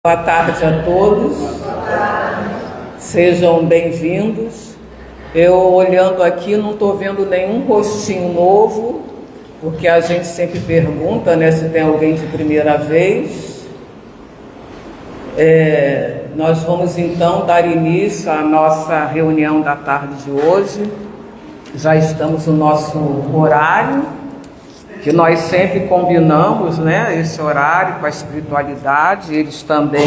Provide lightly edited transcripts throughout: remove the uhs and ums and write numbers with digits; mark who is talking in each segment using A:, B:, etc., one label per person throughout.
A: Boa tarde a todos, sejam bem-vindos. Eu olhando aqui não estou vendo nenhum rostinho novo, porque a gente sempre pergunta, né, se tem alguém de primeira vez. Nós vamos então dar início à nossa reunião da tarde de hoje. Já estamos no nosso horário, que nós sempre combinamos, né, esse horário com a espiritualidade, eles também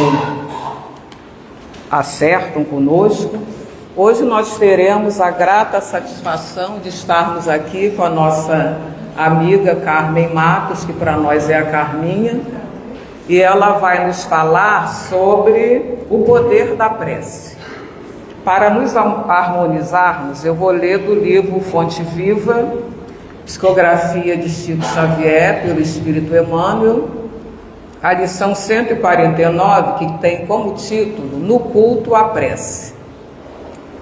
A: acertam conosco. Hoje nós teremos a grata satisfação de estarmos aqui com a nossa amiga Carmen Matos, que para nós é a Carminha, e ela vai nos falar sobre o poder da prece. Para nos harmonizarmos, eu vou ler do livro Fonte Viva, Psicografia de Chico Xavier, pelo Espírito Emmanuel, a lição 149, que tem como título No Culto à Prece.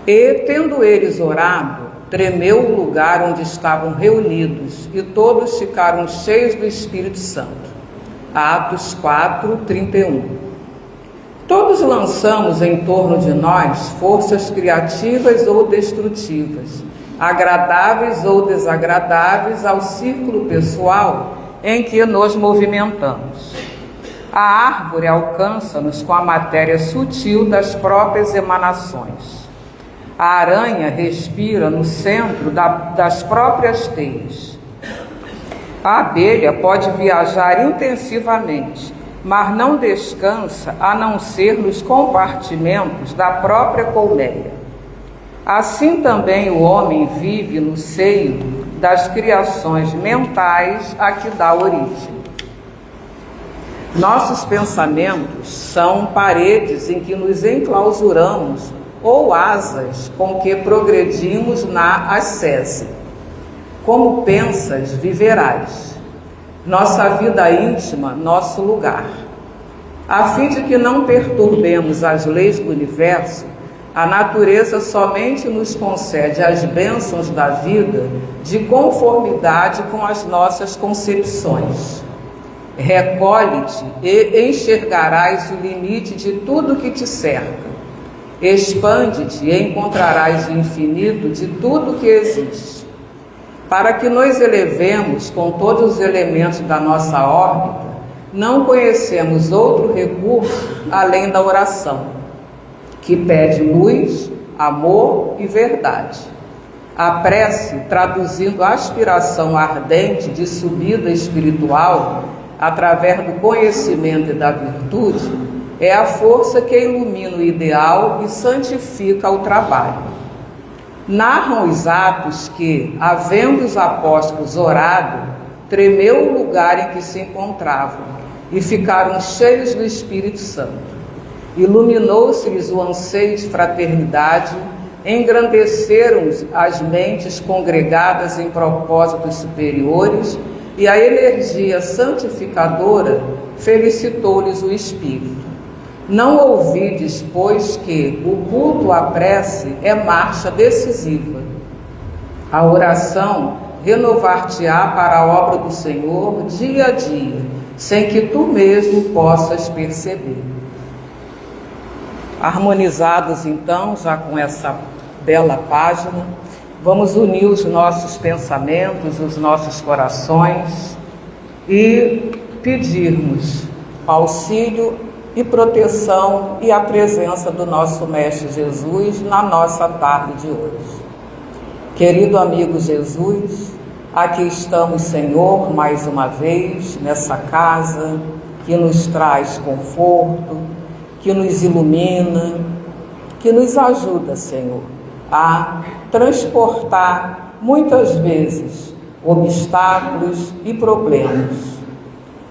A: E, tendo eles orado, tremeu o lugar onde estavam reunidos, e todos ficaram cheios do Espírito Santo. Atos 4, 31. Todos lançamos em torno de nós forças criativas ou destrutivas, agradáveis ou desagradáveis ao círculo pessoal em que nos movimentamos. A árvore alcança-nos com a matéria sutil das próprias emanações. A aranha respira no centro das próprias teias. A abelha pode viajar intensivamente, mas não descansa a não ser nos compartimentos da própria colmeia. Assim também o homem vive no seio das criações mentais a que dá origem. Nossos pensamentos são paredes em que nos enclausuramos ou asas com que progredimos na ascese. Como pensas, viverás. Nossa vida íntima, nosso lugar. A fim de que não perturbemos as leis do universo, a natureza somente nos concede as bênçãos da vida de conformidade com as nossas concepções. Recolhe-te e enxergarás o limite de tudo que te cerca. Expande-te e encontrarás o infinito de tudo que existe. Para que nos elevemos com todos os elementos da nossa órbita, não conhecemos outro recurso além da oração, que pede luz, amor e verdade. A prece, traduzindo a aspiração ardente de subida espiritual através do conhecimento e da virtude, é a força que ilumina o ideal e santifica o trabalho. Narram os atos que, havendo os apóstolos orado, tremeu o lugar em que se encontravam e ficaram cheios do Espírito Santo. Iluminou-se-lhes o anseio de fraternidade, engrandeceram as mentes congregadas em propósitos superiores, e a energia santificadora felicitou-lhes o espírito. Não ouvides, pois, que o culto à prece é marcha decisiva. A oração renovar-te-á para a obra do Senhor dia a dia, sem que tu mesmo possas perceber. Harmonizados então, já com essa bela página, vamos unir os nossos pensamentos, os nossos corações e pedirmos auxílio e proteção e a presença do nosso Mestre Jesus na nossa tarde de hoje. Querido amigo Jesus, aqui estamos, Senhor, mais uma vez nessa casa que nos traz conforto, que nos ilumina, que nos ajuda, Senhor, a transportar muitas vezes obstáculos e problemas.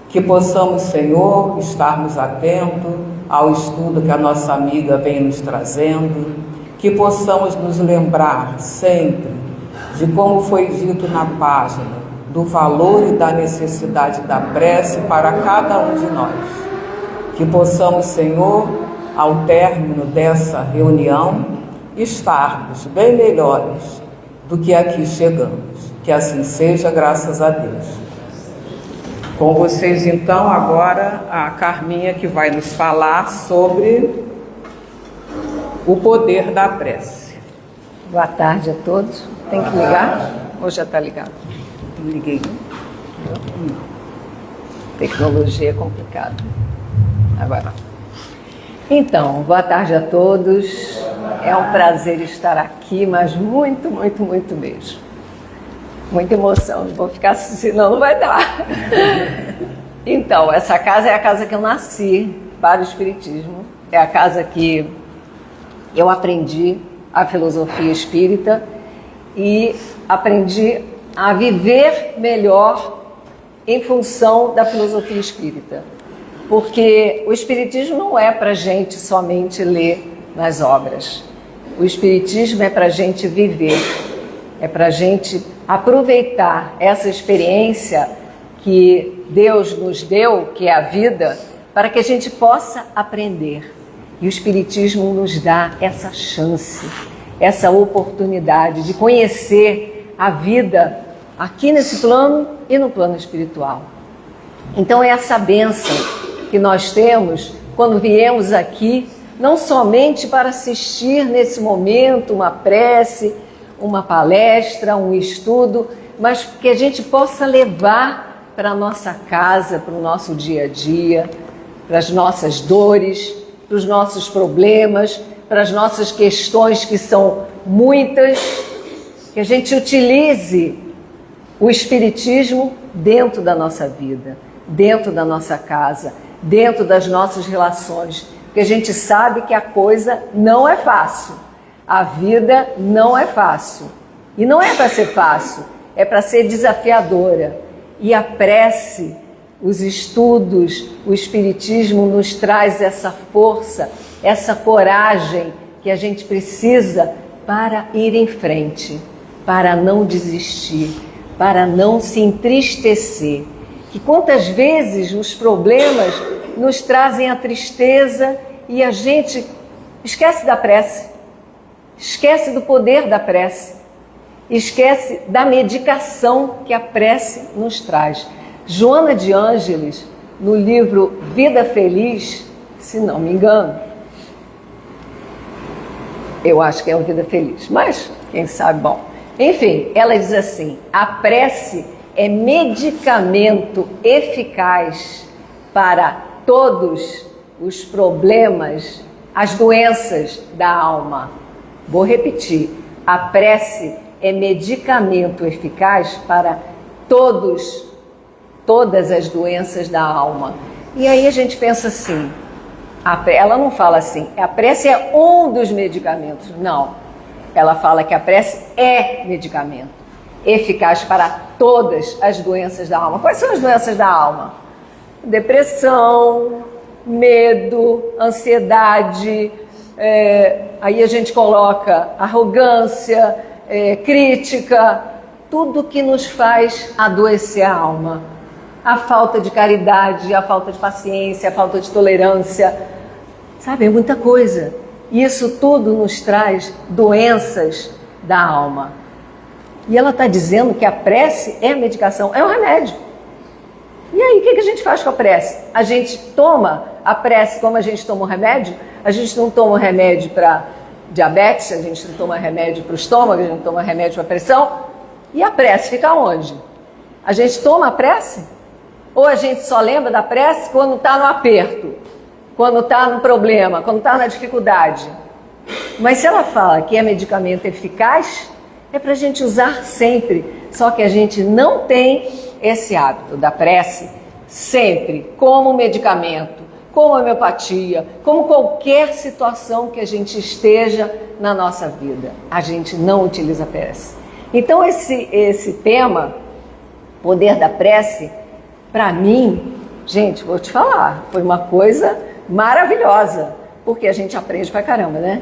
A: Que possamos, Senhor, estarmos atentos ao estudo que a nossa amiga vem nos trazendo, que possamos nos lembrar sempre de como foi dito na página, do valor e da necessidade da prece para cada um de nós. Que possamos, Senhor, ao término dessa reunião, estarmos bem melhores do que aqui chegamos. Que assim seja, graças a Deus. Com vocês, então, agora a Carminha, que vai nos falar sobre o poder da prece.
B: Boa tarde a todos. Tem que ligar? Ou já está ligado?
A: Liguei.
B: Tecnologia é complicada. Agora. Então, boa tarde a todos. É um prazer estar aqui, mas muito, muito, muito mesmo. Muita emoção, não vou ficar assim, senão não vai dar. Então, essa casa é a casa que eu nasci para o Espiritismo. É a casa que eu aprendi a filosofia espírita e aprendi a viver melhor em função da filosofia espírita. Porque o Espiritismo não é para a gente somente ler nas obras. O Espiritismo é para a gente viver, é para a gente aproveitar essa experiência que Deus nos deu, que é a vida, para que a gente possa aprender. E o Espiritismo nos dá essa chance, essa oportunidade de conhecer a vida aqui nesse plano e no plano espiritual. Então é essa bênção que nós temos quando viemos aqui, não somente para assistir nesse momento uma prece, uma palestra, um estudo, mas que a gente possa levar para a nossa casa, para o nosso dia a dia, para as nossas dores, para os nossos problemas, para as nossas questões que são muitas, que a gente utilize o Espiritismo dentro da nossa vida, dentro da nossa casa, dentro das nossas relações, porque a gente sabe que a coisa não é fácil. A vida não é fácil. E não é para ser fácil, é para ser desafiadora. E a prece, os estudos, o Espiritismo nos traz essa força, essa coragem que a gente precisa para ir em frente, para não desistir, para não se entristecer. Que quantas vezes os problemas nos trazem a tristeza e a gente esquece da prece. Esquece do poder da prece, esquece da medicação que a prece nos traz. Joana de Ângeles, no livro Vida Feliz, se não me engano, eu acho que é o Vida Feliz, mas quem sabe, bom. Enfim, ela diz assim, a prece é medicamento eficaz para todos os problemas, as doenças da alma. Vou repetir, a prece é medicamento eficaz para todas as doenças da alma. E aí a gente pensa assim, ela não fala assim, a prece é um dos medicamentos. Não, ela fala que a prece é medicamento eficaz para todas as doenças da alma. Quais são as doenças da alma? Depressão, medo, ansiedade, aí a gente coloca arrogância, crítica, tudo que nos faz adoecer a alma. A falta de caridade, a falta de paciência, a falta de tolerância, sabe, é muita coisa. Isso tudo nos traz doenças da alma. E ela está dizendo que a prece é a medicação, é um remédio. E aí, o que a gente faz com a prece? A gente toma a prece como a gente toma o remédio? A gente não toma remédio para diabetes, a gente não toma remédio para o estômago, a gente não toma remédio para pressão. E a prece fica onde? A gente toma a prece? Ou a gente só lembra da prece quando está no aperto, quando está no problema, quando está na dificuldade? Mas se ela fala que é medicamento eficaz, é para a gente usar sempre. Só que a gente não tem esse hábito da prece sempre como medicamento, como homeopatia, como qualquer situação que a gente esteja na nossa vida. A gente não utiliza a prece. Então esse tema, poder da prece, para mim, gente, vou te falar, foi uma coisa maravilhosa, porque a gente aprende pra caramba, né?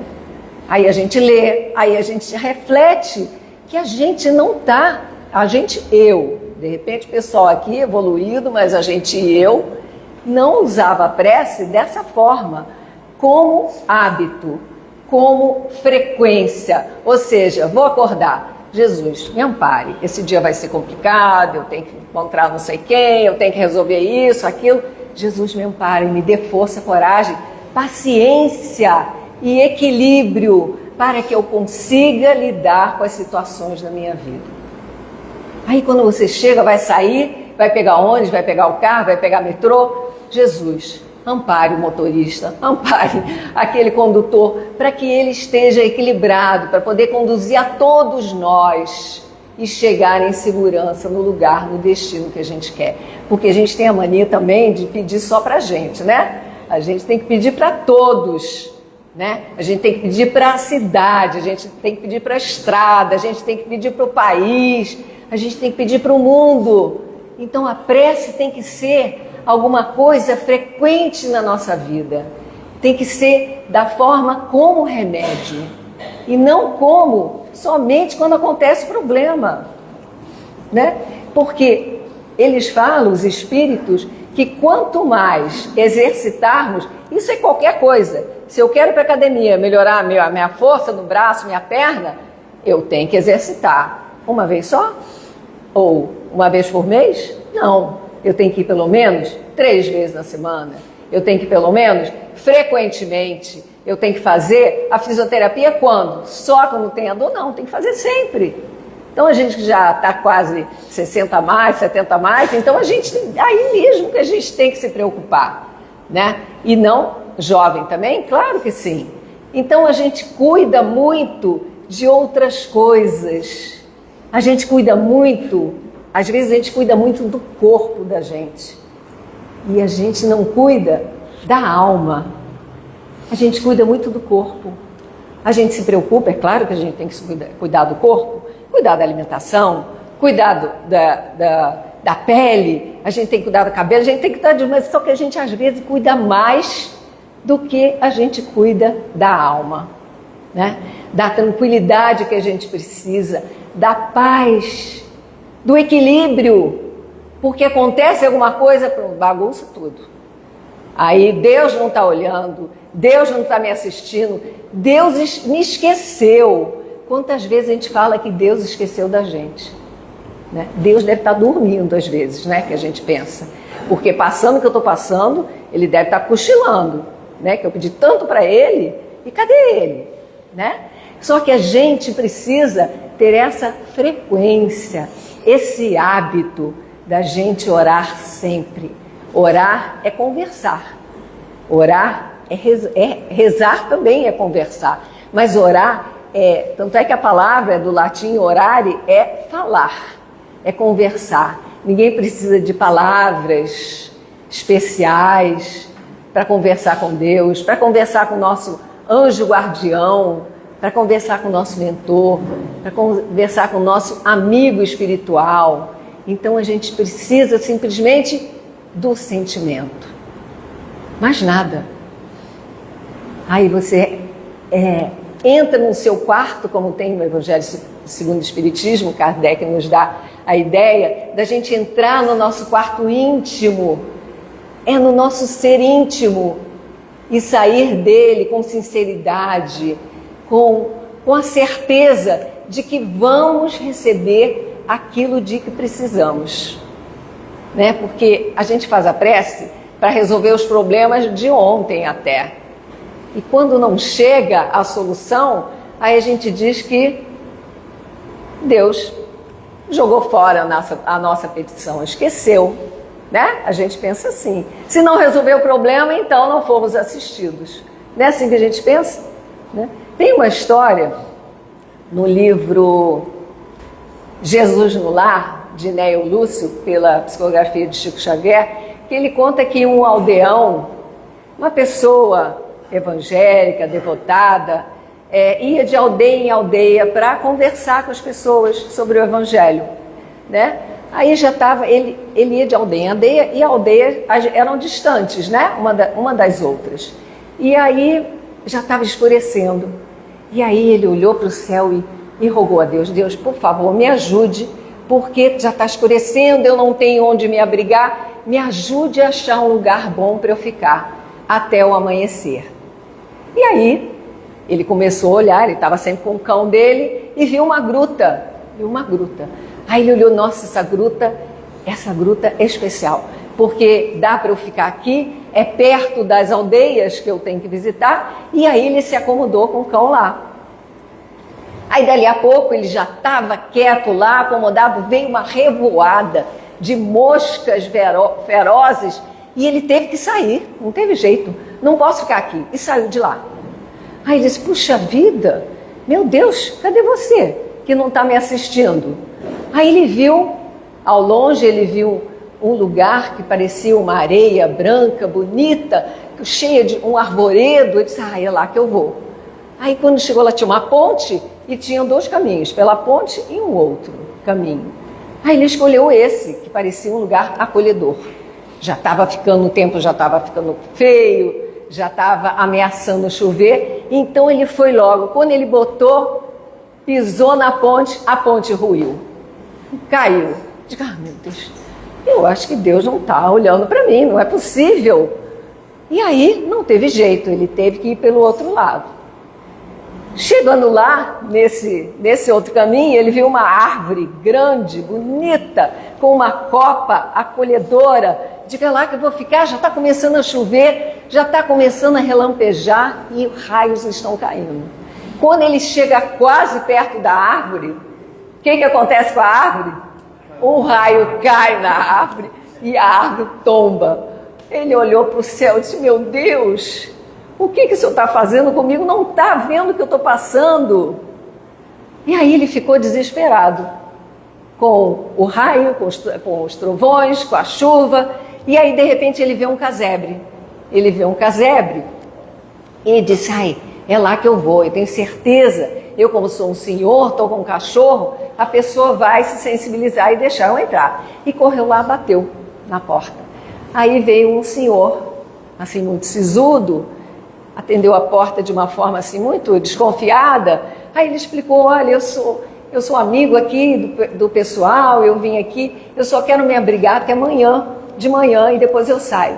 B: Aí a gente lê, aí a gente reflete que a gente não tá, de repente o pessoal aqui evoluído, mas eu não usava a prece dessa forma, como hábito, como frequência. Ou seja, vou acordar, Jesus, me ampare, esse dia vai ser complicado, eu tenho que encontrar não sei quem, eu tenho que resolver isso, aquilo. Jesus, me ampare, me dê força, coragem, paciência e equilíbrio para que eu consiga lidar com as situações da minha vida. Aí quando você chega, vai sair, vai pegar ônibus, vai pegar o carro, vai pegar metrô, Jesus, ampare o motorista, ampare aquele condutor, para que ele esteja equilibrado, para poder conduzir a todos nós e chegar em segurança no lugar, no destino que a gente quer. Porque a gente tem a mania também de pedir só para a gente, né? A gente tem que pedir para todos, né? A gente tem que pedir para a cidade, a gente tem que pedir para a estrada, a gente tem que pedir para o país, a gente tem que pedir para o mundo. Então a prece tem que ser alguma coisa frequente na nossa vida. Tem que ser da forma como remédio e não como somente quando acontece problema, né? Porque eles falam, os espíritos, que quanto mais exercitarmos, isso é qualquer coisa. Se eu quero ir para a academia melhorar a minha força no braço, minha perna, eu tenho que exercitar. Uma vez só? Ou uma vez por mês? Não. Eu tenho que ir pelo menos 3 vezes na semana. Eu tenho que ir pelo menos frequentemente. Eu tenho que fazer a fisioterapia quando? Só quando tem a dor? Não, tem que fazer sempre. Então a gente já está quase 60 a mais, 70 a mais, então a gente, aí mesmo que a gente tem que se preocupar, né? E não jovem também? Claro que sim. Então a gente cuida muito de outras coisas. A gente cuida muito, às vezes a gente cuida muito do corpo da gente. E a gente não cuida da alma. A gente cuida muito do corpo. A gente se preocupa, é claro que a gente tem que cuidar do corpo, cuidar da alimentação, cuidar da pele, a gente tem que cuidar do cabelo, a gente tem que cuidar de uma, só que a gente às vezes cuida mais do que a gente cuida da alma, né? Da tranquilidade que a gente precisa, da paz, do equilíbrio, porque acontece alguma coisa, bagunça tudo. Aí Deus não está olhando, Deus não está me assistindo, Deus me esqueceu. Quantas vezes a gente fala que Deus esqueceu da gente? Né? Deus deve estar dormindo às vezes, né? Que a gente pensa. Porque passando o que eu estou passando, Ele deve estar cochilando, né? Que eu pedi tanto para Ele, e cadê Ele? Né? Só que a gente precisa ter essa frequência, esse hábito da gente orar sempre. Orar é conversar. Orar é rezar também é conversar. Mas orar tanto é que a palavra do latim orare é falar, é conversar. Ninguém precisa de palavras especiais para conversar com Deus, para conversar com o nosso anjo guardião, para conversar com o nosso mentor, para conversar com o nosso amigo espiritual. Então a gente precisa simplesmente do sentimento, mais nada. Aí você entra no seu quarto, como tem no Evangelho segundo o Espiritismo, Kardec nos dá a ideia da gente entrar no nosso quarto íntimo, no nosso ser íntimo, e sair dele com sinceridade, com a certeza de que vamos receber aquilo de que precisamos, né? Porque a gente faz a prece para resolver os problemas de ontem até. E quando não chega a solução, aí a gente diz que Deus jogou fora a nossa petição, esqueceu, né? A gente pensa assim. Se não resolver o problema, então não fomos assistidos. Não é assim que a gente pensa? Né? Tem uma história no livro Jesus no Lar, de Néio Lúcio, pela psicografia de Chico Xavier, que ele conta que um aldeão, uma pessoa evangélica, devotada, ia de aldeia em aldeia para conversar com as pessoas sobre o evangelho, né? Aí já estava, ele ia de aldeia em aldeia, e aldeias eram distantes, né? Uma das outras. E aí já estava escurecendo. E aí ele olhou para o céu e rogou a Deus: Deus, por favor, me ajude, porque já está escurecendo, eu não tenho onde me abrigar, me ajude a achar um lugar bom para eu ficar até o amanhecer. E aí ele começou a olhar, ele estava sempre com o cão dele, e viu uma gruta viu uma gruta. Aí ele olhou, nossa, essa gruta é especial, porque dá para eu ficar aqui, é perto das aldeias que eu tenho que visitar, e aí ele se acomodou com o cão lá. Aí dali a pouco ele já estava quieto lá, acomodado, veio uma revoada de moscas ferozes, e ele teve que sair, não teve jeito, não posso ficar aqui, e saiu de lá. Aí ele disse, puxa vida, meu Deus, cadê você que não está me assistindo? Aí ele viu, ao longe ele viu um lugar que parecia uma areia branca, bonita, cheia de um arvoredo. Ele disse, é lá que eu vou. Aí quando chegou lá tinha uma ponte e tinham 2 caminhos, pela ponte e um outro caminho. Aí ele escolheu esse, que parecia um lugar acolhedor. Já estava ficando, o tempo já estava ficando feio, já estava ameaçando chover, então ele foi logo. Quando ele pisou na ponte, a ponte ruiu, caiu. Digo, meu Deus, eu acho que Deus não está olhando para mim, não é possível. E aí não teve jeito, ele teve que ir pelo outro lado. Chegando lá, nesse outro caminho, ele viu uma árvore grande, bonita, com uma copa acolhedora. Diga lá que eu vou ficar, já está começando a chover, já está começando a relampejar e raios estão caindo. Quando ele chega quase perto da árvore, o que acontece com a árvore? Um raio cai na árvore e a árvore tomba. Ele olhou para o céu e disse, meu Deus, o que o senhor está fazendo comigo? Não está vendo o que eu estou passando? E aí ele ficou desesperado, com o raio, com os trovões, com a chuva. E aí de repente ele vê um casebre. Ele vê um casebre e disse, é lá que eu vou, eu tenho certeza. Eu, como sou um senhor, estou com um cachorro, a pessoa vai se sensibilizar e deixar eu entrar. E correu lá, bateu na porta. Aí veio um senhor, assim, muito sisudo, atendeu a porta de uma forma assim muito desconfiada. Aí ele explicou, olha, eu sou amigo aqui do pessoal, eu vim aqui, eu só quero me abrigar até de manhã e depois eu saio.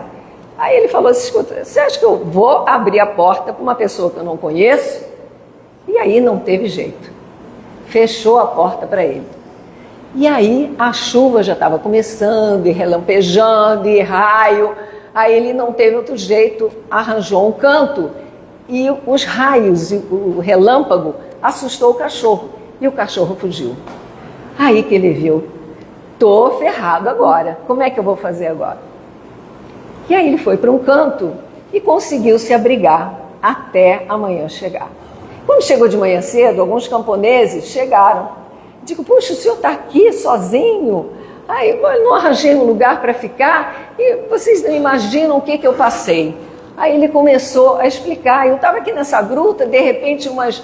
B: Aí ele falou assim, escuta, você acha que eu vou abrir a porta para uma pessoa que eu não conheço? E aí não teve jeito, fechou a porta para ele. E aí a chuva já estava começando, e relampejando, e raio. Aí ele não teve outro jeito, arranjou um canto e os raios e o relâmpago assustou o cachorro e o cachorro fugiu. Aí que ele viu, tô ferrado agora, como é que eu vou fazer agora? E aí ele foi para um canto e conseguiu se abrigar até amanhã chegar. Quando chegou de manhã cedo, alguns camponeses chegaram. Digo, puxa, o senhor está aqui sozinho? Aí eu não arranjei um lugar para ficar e vocês não imaginam o que eu passei. Aí ele começou a explicar, eu estava aqui nessa gruta, de repente umas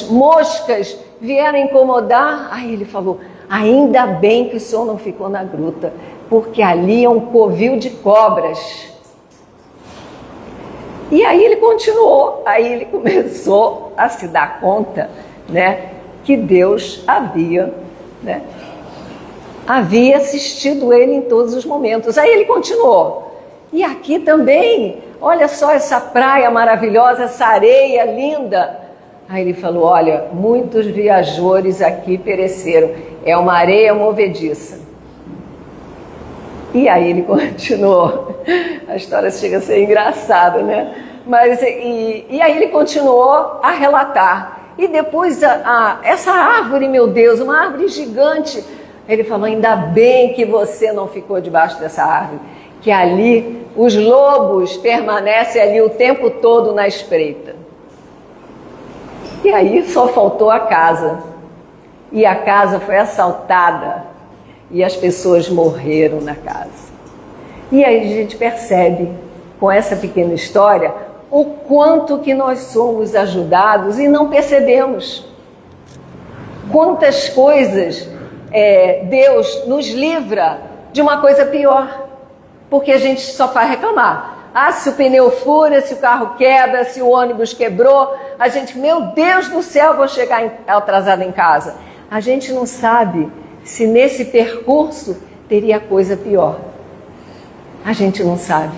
B: moscas vieram incomodar. Aí ele falou, ainda bem que o senhor não ficou na gruta, porque ali é um covil de cobras. E aí ele continuou, aí ele começou a se dar conta, né, que Deus havia assistido ele em todos os momentos. Aí ele continuou. E aqui também, olha só essa praia maravilhosa, essa areia linda. Aí ele falou, olha, muitos viajores aqui pereceram. É uma areia movediça. E aí ele continuou. A história chega a ser engraçada, né? Mas, e aí ele continuou a relatar. E depois, essa árvore, meu Deus, uma árvore gigante. Ele falou, ainda bem que você não ficou debaixo dessa árvore, que ali os lobos permanecem ali o tempo todo na espreita. E aí só faltou a casa. E a casa foi assaltada e as pessoas morreram na casa. E aí a gente percebe, com essa pequena história, o quanto que nós somos ajudados e não percebemos. Quantas coisas Deus nos livra de uma coisa pior, porque a gente só faz reclamar. Se o pneu fura, se o carro quebra, se o ônibus quebrou, a gente, meu Deus do céu, vou chegar atrasada em casa. A gente não sabe se nesse percurso teria coisa pior. A gente não sabe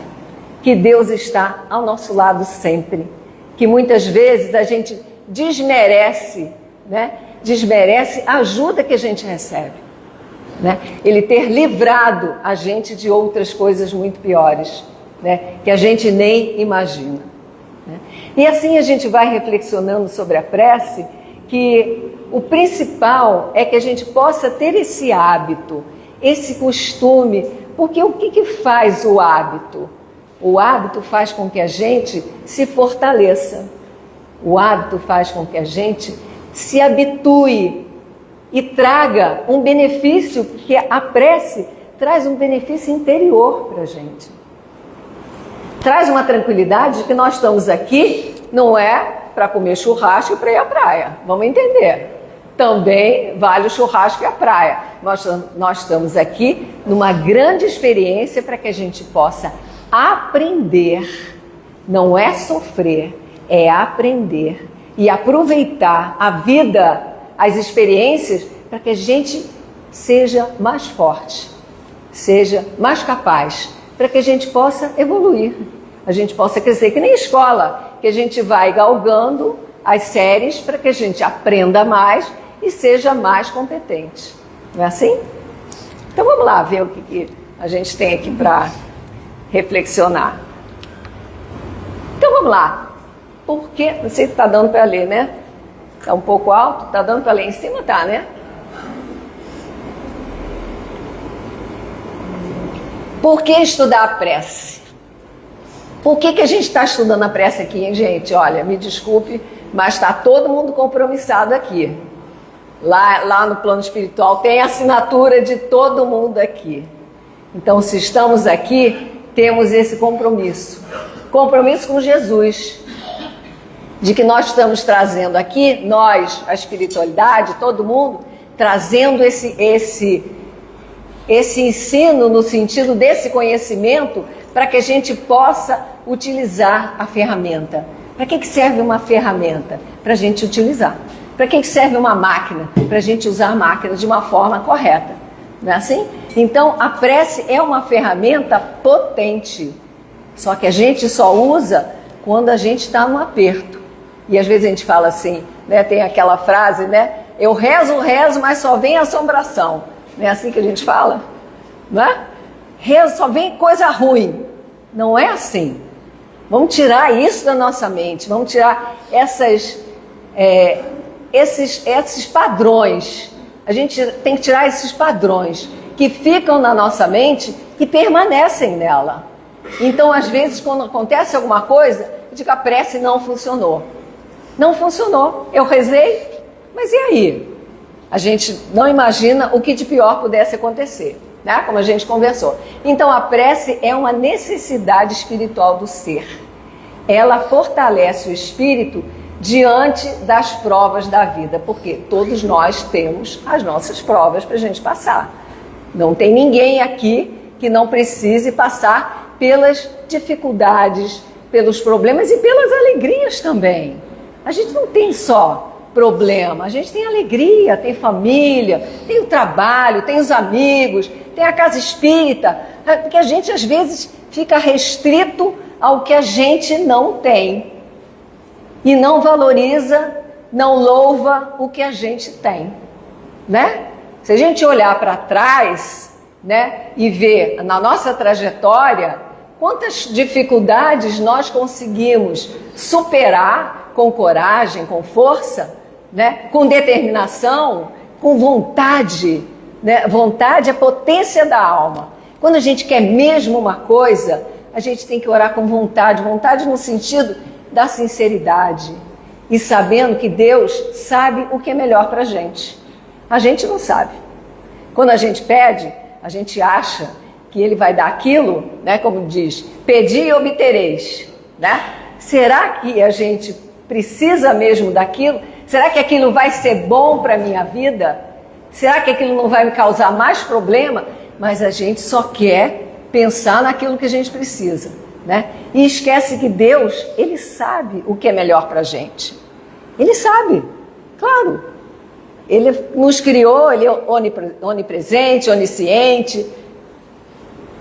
B: que Deus está ao nosso lado sempre, que muitas vezes a gente desmerece, né? desmerece a ajuda que a gente recebe, né? Ele ter livrado a gente de outras coisas muito piores, né? Que a gente nem imagina, né? E assim a gente vai reflexionando sobre a prece, que o principal é que a gente possa ter esse hábito, esse costume, porque o que faz o hábito? O hábito faz com que a gente se fortaleça. O hábito faz com que a gente se habitue e traga um benefício, porque a prece traz um benefício interior para a gente. Traz uma tranquilidade de que nós estamos aqui, não é para comer churrasco e para ir à praia. Vamos entender. Também vale o churrasco e a praia. Nós estamos aqui numa grande experiência para que a gente possa aprender. Não é sofrer, é aprender e aproveitar a vida, as experiências, para que a gente seja mais forte, seja mais capaz, para que a gente possa evoluir, a gente possa crescer, que nem escola, que a gente vai galgando as séries para que a gente aprenda mais e seja mais competente. Não é assim? Então vamos lá ver o que a gente tem aqui para reflexionar. Então vamos lá. Por que? Não sei se está dando para ler, né? Está um pouco alto? Está dando para ler em cima? Tá, né? Por que estudar a prece? Por que a gente está estudando a prece aqui, hein, gente? Olha, me desculpe, mas está todo mundo compromissado aqui. Lá no plano espiritual tem a assinatura de todo mundo aqui. Então, se estamos aqui, temos esse compromisso. Compromisso com Jesus. De que nós estamos trazendo aqui, nós, a espiritualidade, todo mundo, trazendo esse ensino no sentido desse conhecimento para que a gente possa utilizar a ferramenta. Para que serve uma ferramenta? Para a gente utilizar. Para que serve uma máquina? Para a gente usar a máquina de uma forma correta. Não é assim? Então, a prece é uma ferramenta potente. Só que a gente só usa quando a gente está num aperto. E às vezes a gente fala assim, né? Tem aquela frase, né? Eu rezo, mas só vem assombração. Não é assim que a gente fala? Não é? Rezo, só vem coisa ruim. Não é assim. Vamos tirar isso da nossa mente. Vamos tirar esses padrões. A gente tem que tirar esses padrões que ficam na nossa mente e permanecem nela. Então, às vezes, quando acontece alguma coisa, eu digo, a prece não funcionou. Não funcionou. Eu rezei, mas e aí? A gente não imagina o que de pior pudesse acontecer, né? Como a gente conversou. Então, a prece é uma necessidade espiritual do ser. Ela fortalece o espírito diante das provas da vida, porque todos nós temos as nossas provas para a gente passar. Não tem ninguém aqui que não precise passar pelas dificuldades, pelos problemas e pelas alegrias também. A gente não tem só problema, a gente tem alegria, tem família, tem o trabalho, tem os amigos, tem a casa espírita, porque a gente às vezes fica restrito ao que a gente não tem e não valoriza, não louva o que a gente tem, né? Se a gente olhar para trás, né, e ver na nossa trajetória quantas dificuldades nós conseguimos superar com coragem, com força, né, com determinação, com vontade, né? Vontade é a potência da alma. Quando a gente quer mesmo uma coisa, a gente tem que orar com vontade, vontade no sentido da sinceridade e sabendo que Deus sabe o que é melhor para a gente. A gente não sabe. Quando a gente pede, a gente acha que Ele vai dar aquilo, né? Como diz, pedi e obtereis, né? Será que a gente precisa mesmo daquilo? Será que aquilo vai ser bom para a minha vida? Será que aquilo não vai me causar mais problema? Mas a gente só quer pensar naquilo que a gente precisa, né? E esquece que Deus, Ele sabe o que é melhor para a gente. Ele sabe, claro. Ele nos criou, Ele é onipresente, onisciente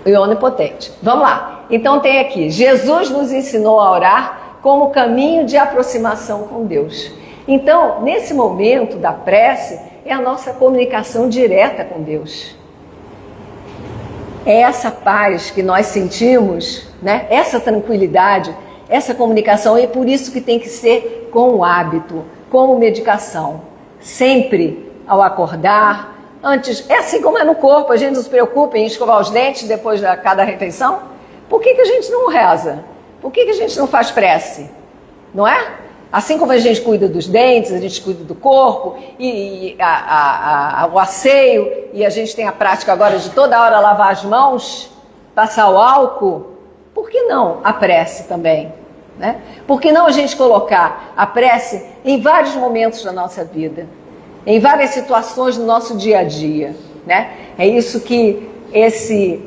B: e onipotente. Vamos lá. Então tem aqui, Jesus nos ensinou a orar como caminho de aproximação com Deus. Então, nesse momento da prece, é a nossa comunicação direta com Deus. É essa paz que nós sentimos, né? Essa tranquilidade, essa comunicação, é por isso que tem que ser com o hábito, como medicação. Sempre ao acordar, antes, é assim como é no corpo, a gente não se preocupa em escovar os dentes depois de cada refeição. Por que a gente não reza? Por que a gente não faz prece? Não é? Assim como a gente cuida dos dentes, a gente cuida do corpo, e o asseio, e a gente tem a prática agora de toda hora lavar as mãos, passar o álcool, por que não a prece também? Né? Por que não a gente colocar a prece em vários momentos da nossa vida, em várias situações do nosso dia a dia? Né? É isso que esse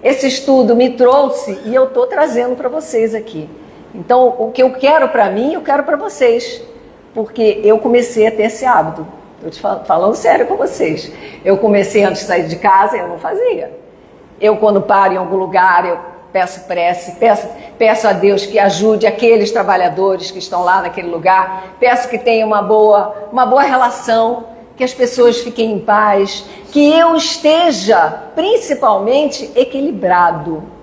B: estudo me trouxe e eu estou trazendo para vocês aqui. Então, o que eu quero para mim, eu quero para vocês, porque eu comecei a ter esse hábito. Estou te falando sério com vocês. Eu comecei antes de sair de casa, eu não fazia. Eu, quando paro em algum lugar, eu peço prece, peço a Deus que ajude aqueles trabalhadores que estão lá naquele lugar, peço que tenha uma boa relação, que as pessoas fiquem em paz, que eu esteja principalmente equilibrado.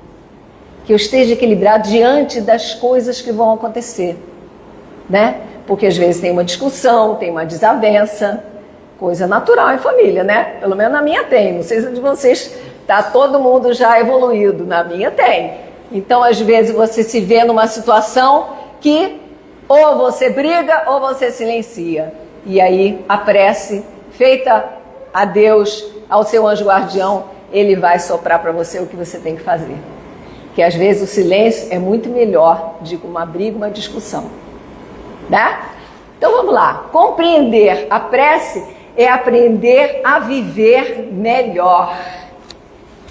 B: Que eu esteja equilibrado diante das coisas que vão acontecer, né? Porque às vezes tem uma discussão, tem uma desavença, coisa natural em família, né? Pelo menos na minha tem, não sei se de vocês está todo mundo já evoluído, na minha tem. Então às vezes você se vê numa situação que ou você briga ou você silencia. E aí a prece feita a Deus, ao seu anjo guardião, ele vai soprar para você o que você tem que fazer. Que às vezes o silêncio é muito melhor de uma briga, uma discussão. Né? Então vamos lá. Compreender a prece é aprender a viver melhor.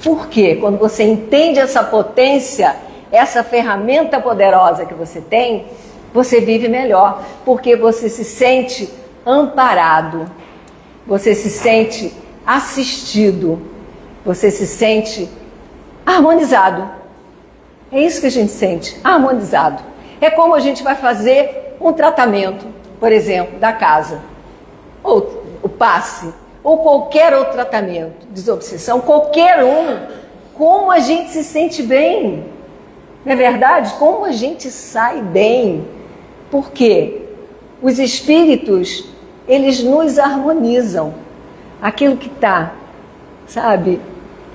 B: Por quê? Quando você entende essa potência, essa ferramenta poderosa que você tem, você vive melhor. Porque você se sente amparado, você se sente assistido, você se sente harmonizado. É isso que a gente sente, harmonizado. É como a gente vai fazer um tratamento, por exemplo, da casa, ou o passe, ou qualquer outro tratamento, desobsessão, qualquer um, como a gente se sente bem. Não é verdade? Como a gente sai bem. Por quê? Os espíritos, eles nos harmonizam. Aquilo que está, sabe,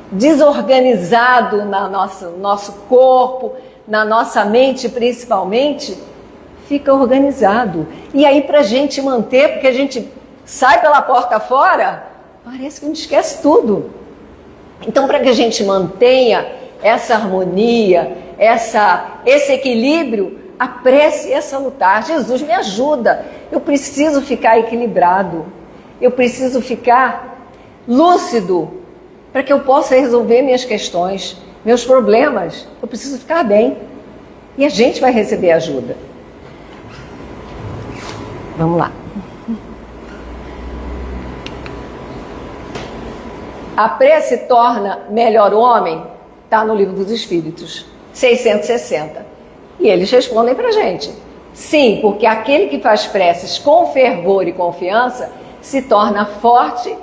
B: desorganizado no nosso corpo, na nossa mente principalmente, fica organizado. E aí para a gente manter, porque a gente sai pela porta fora, parece que a gente esquece tudo. Então para que a gente mantenha essa harmonia, esse equilíbrio, a prece é salutar. Jesus, me ajuda, eu preciso ficar equilibrado, eu preciso ficar lúcido, para que eu possa resolver minhas questões, meus problemas. Eu preciso ficar bem. E a gente vai receber ajuda. Vamos lá. A prece torna melhor o homem? Está no Livro dos Espíritos, 660. E eles respondem para a gente. Sim, porque aquele que faz preces com fervor e confiança se torna forte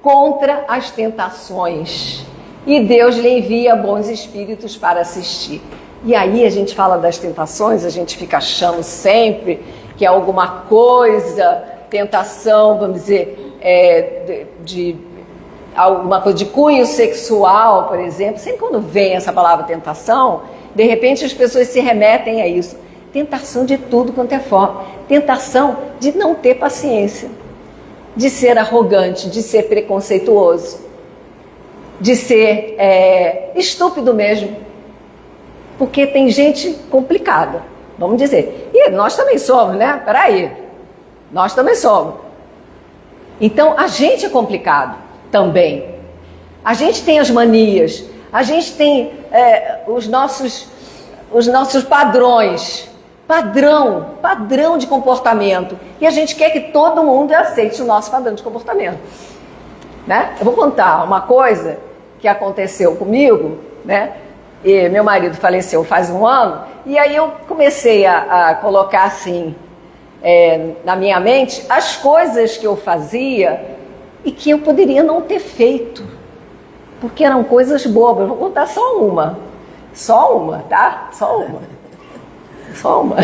B: contra as tentações, e Deus lhe envia bons espíritos para assistir. E aí a gente fala das tentações, a gente fica achando sempre que é alguma coisa, tentação, vamos dizer, de alguma coisa de cunho sexual, por exemplo. Sempre quando vem essa palavra tentação, de repente as pessoas se remetem a isso. Tentação de tudo quanto é forma. Tentação de não ter paciência, de ser arrogante, de ser preconceituoso, de ser estúpido mesmo. Porque tem gente complicada, vamos dizer. E nós também somos, né? Peraí, nós também somos. Então, a gente é complicado também. A gente tem as manias, a gente tem os nossos padrões, padrão de comportamento. E a gente quer que todo mundo aceite o nosso padrão de comportamento. Né? Eu vou contar uma coisa que aconteceu comigo, né? E meu marido faleceu faz um ano, e aí eu comecei a colocar assim, na minha mente as coisas que eu fazia e que eu poderia não ter feito, porque eram coisas bobas. Vou contar só uma, tá? Só uma.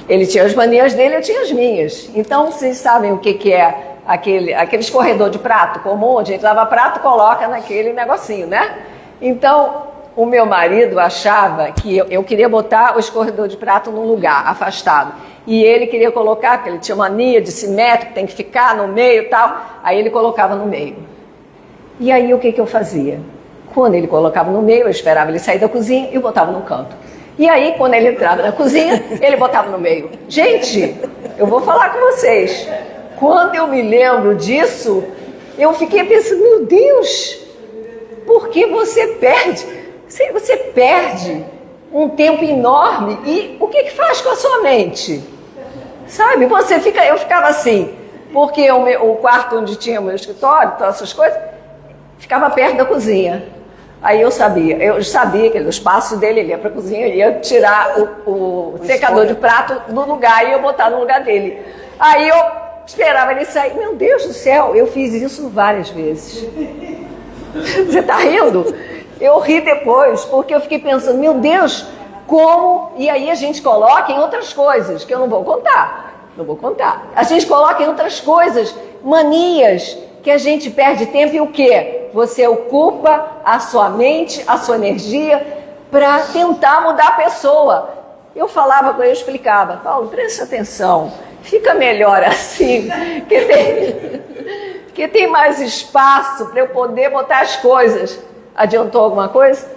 B: Ele tinha as manias dele, eu tinha as minhas. Então, vocês sabem o que é aquele escorredor de prato comum? A gente lava prato, coloca naquele negocinho, né? Então, o meu marido achava que eu queria botar o escorredor de prato num lugar afastado. E ele queria colocar, porque ele tinha mania de simétrico, tem que ficar no meio e tal. Aí ele colocava no meio. E aí o que eu fazia? Quando ele colocava no meio, eu esperava ele sair da cozinha e botava no canto. E aí, quando ele entrava na cozinha, ele botava no meio. Gente, eu vou falar com vocês. Quando eu me lembro disso, eu fiquei pensando, meu Deus, por que você perde? Você perde um tempo enorme. E o que faz com a sua mente? Sabe, eu ficava assim, porque o quarto onde tinha o meu escritório, todas essas coisas, ficava perto da cozinha. Aí eu sabia que no espaço dele, ele ia para a cozinha, ele ia tirar o secador de prato do lugar e ia botar no lugar dele. Aí eu esperava ele sair. Meu Deus do céu, eu fiz isso várias vezes. Você está rindo? Eu ri depois, porque eu fiquei pensando, meu Deus, como... E aí a gente coloca em outras coisas, que eu não vou contar. A gente coloca em outras coisas, manias, que a gente perde tempo e o quê? Você ocupa a sua mente, a sua energia, para tentar mudar a pessoa. Eu falava com ele, eu explicava, Paulo, preste atenção, fica melhor assim, que tem mais espaço para eu poder botar as coisas. Adiantou alguma coisa?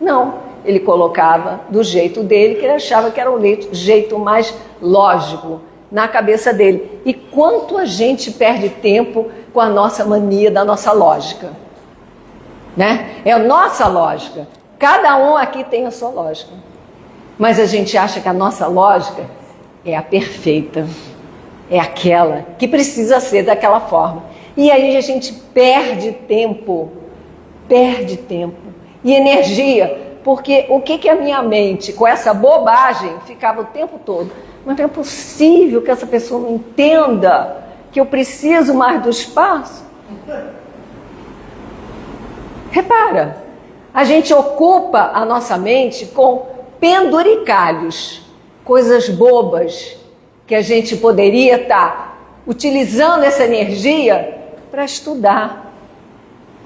B: Não. Ele colocava do jeito dele, que ele achava que era o jeito mais lógico na cabeça dele. E quanto a gente perde tempo com a nossa mania da nossa lógica, né? É a nossa lógica. Cada um aqui tem a sua lógica. Mas a gente acha que a nossa lógica é a perfeita. É aquela que precisa ser daquela forma. E aí a gente perde tempo e energia, porque o que a minha mente, com essa bobagem, ficava o tempo todo, mas não é possível que essa pessoa não entenda que eu preciso mais do espaço. Repara, a gente ocupa a nossa mente com penduricalhos, coisas bobas, que a gente poderia estar utilizando essa energia para estudar,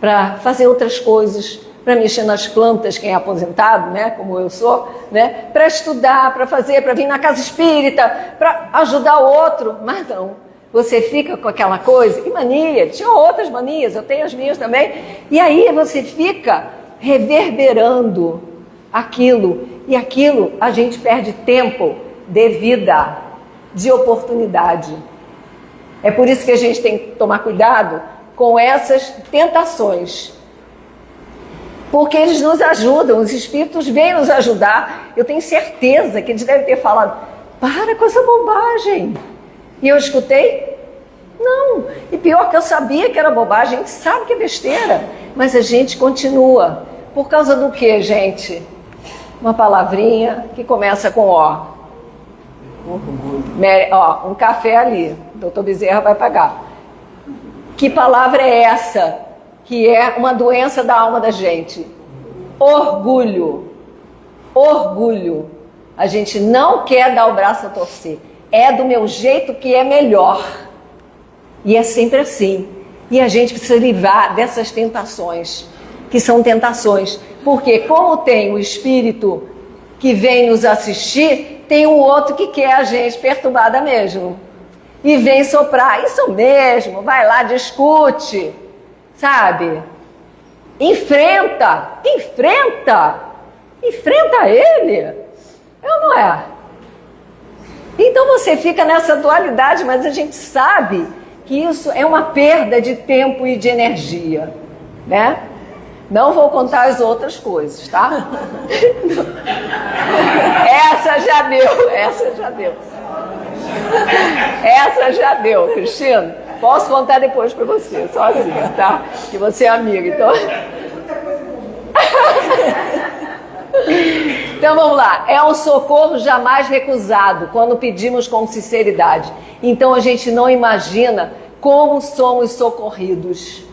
B: para fazer outras coisas, para mexer nas plantas, quem é aposentado, né, como eu sou, né, para estudar, para vir na casa espírita, para ajudar o outro. Mas não, você fica com aquela coisa, e mania, tinha outras manias, eu tenho as minhas também, e aí você fica reverberando aquilo, e aquilo a gente perde tempo de vida, de oportunidade. É por isso que a gente tem que tomar cuidado com essas tentações, porque eles nos ajudam, os espíritos vêm nos ajudar. Eu tenho certeza que eles devem ter falado, para com essa bobagem. E eu escutei, não, e pior que eu sabia que era bobagem, a gente sabe que é besteira, mas a gente continua. Por causa do que, gente? Uma palavrinha que começa com O. Ó, um café ali, o doutor Bezerra vai pagar. Que palavra é essa? Que é uma doença da alma da gente. Orgulho. Orgulho. A gente não quer dar o braço a torcer. É do meu jeito que é melhor. E é sempre assim. E a gente precisa livrar dessas tentações, que são tentações. Porque como tem o espírito que vem nos assistir, tem um outro que quer a gente perturbada mesmo. E vem soprar, isso mesmo, vai lá, discute, sabe? Enfrenta ele, é ou não é? Então você fica nessa dualidade, mas a gente sabe que isso é uma perda de tempo e de energia, né? Não vou contar as outras coisas, tá? Essa já deu, Cristina. Posso contar depois para você, sozinha, tá? Que você é amiga, então. Então vamos lá, é um socorro jamais recusado quando pedimos com sinceridade. Então a gente não imagina como somos socorridos,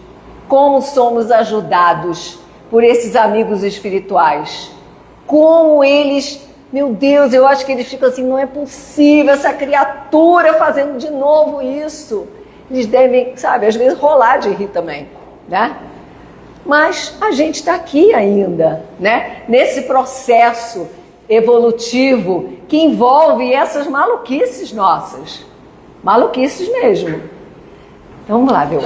B: como somos ajudados por esses amigos espirituais. Como eles, meu Deus, eu acho que eles ficam assim, não é possível essa criatura fazendo de novo isso. Eles devem, sabe, às vezes rolar de rir também, né? Mas a gente está aqui ainda, né? Nesse processo evolutivo que envolve essas maluquices nossas. Maluquices mesmo. Então vamos lá, viu?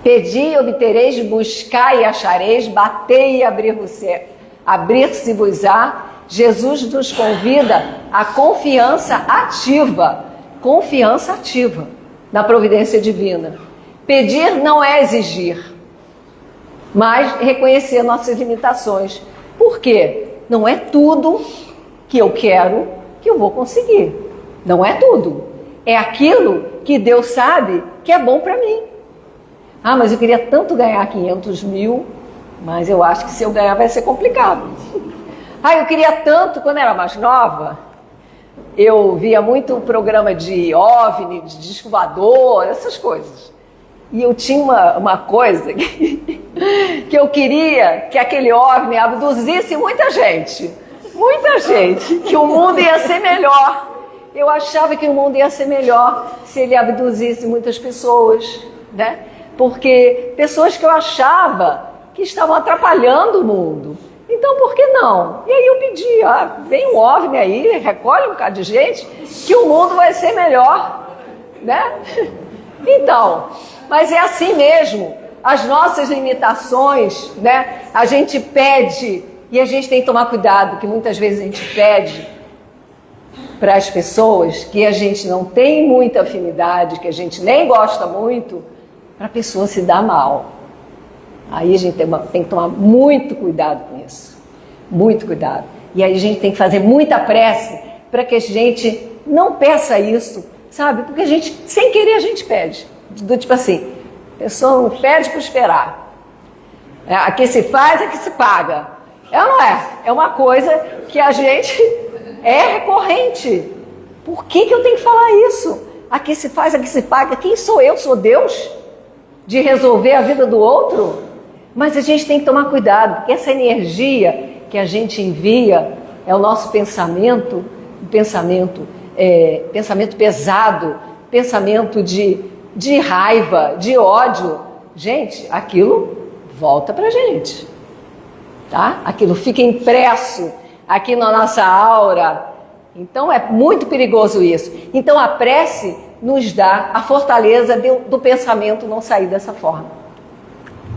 B: Pedi e obtereis, buscai e achareis, batei e abrir-se-vos-á. Jesus nos convida à confiança ativa na providência divina. Pedir não é exigir, mas reconhecer nossas limitações. Por quê? Não é tudo que eu quero que eu vou conseguir. Não é tudo. É aquilo que Deus sabe que é bom para mim. Ah, mas eu queria tanto ganhar 500 mil, mas eu acho que se eu ganhar vai ser complicado. Ah, eu queria tanto, quando eu era mais nova, eu via muito programa de OVNI, de disco voador, essas coisas. E eu tinha uma coisa que eu queria que aquele OVNI abduzisse muita gente, que o mundo ia ser melhor. Eu achava que o mundo ia ser melhor se ele abduzisse muitas pessoas, né? Porque pessoas que eu achava que estavam atrapalhando o mundo. Então, por que não? E aí eu pedi, vem um OVNI aí, recolhe um bocado de gente, que o mundo vai ser melhor, né? Então, mas é assim mesmo, as nossas limitações, né? A gente pede, e a gente tem que tomar cuidado, que muitas vezes a gente pede para as pessoas que a gente não tem muita afinidade, que a gente nem gosta muito, para a pessoa se dar mal. Aí a gente tem que tomar muito cuidado com isso, muito cuidado. E aí a gente tem que fazer muita prece para que a gente não peça isso, sabe? Porque a gente, sem querer, a gente pede. Do tipo assim, a pessoa não pede por esperar. A que se faz, a que se paga. É ou não é? É uma coisa que a gente é recorrente. Por que eu tenho que falar isso? A que se faz, a que se paga. Quem sou eu? Sou Deus? De resolver a vida do outro? Mas a gente tem que tomar cuidado, porque essa energia que a gente envia é o nosso pensamento, pensamento pesado, pensamento de raiva, de ódio. Gente, aquilo volta pra gente, tá? Aquilo fica impresso aqui na nossa aura. Então é muito perigoso isso. Então a prece nos dá a fortaleza do pensamento não sair dessa forma,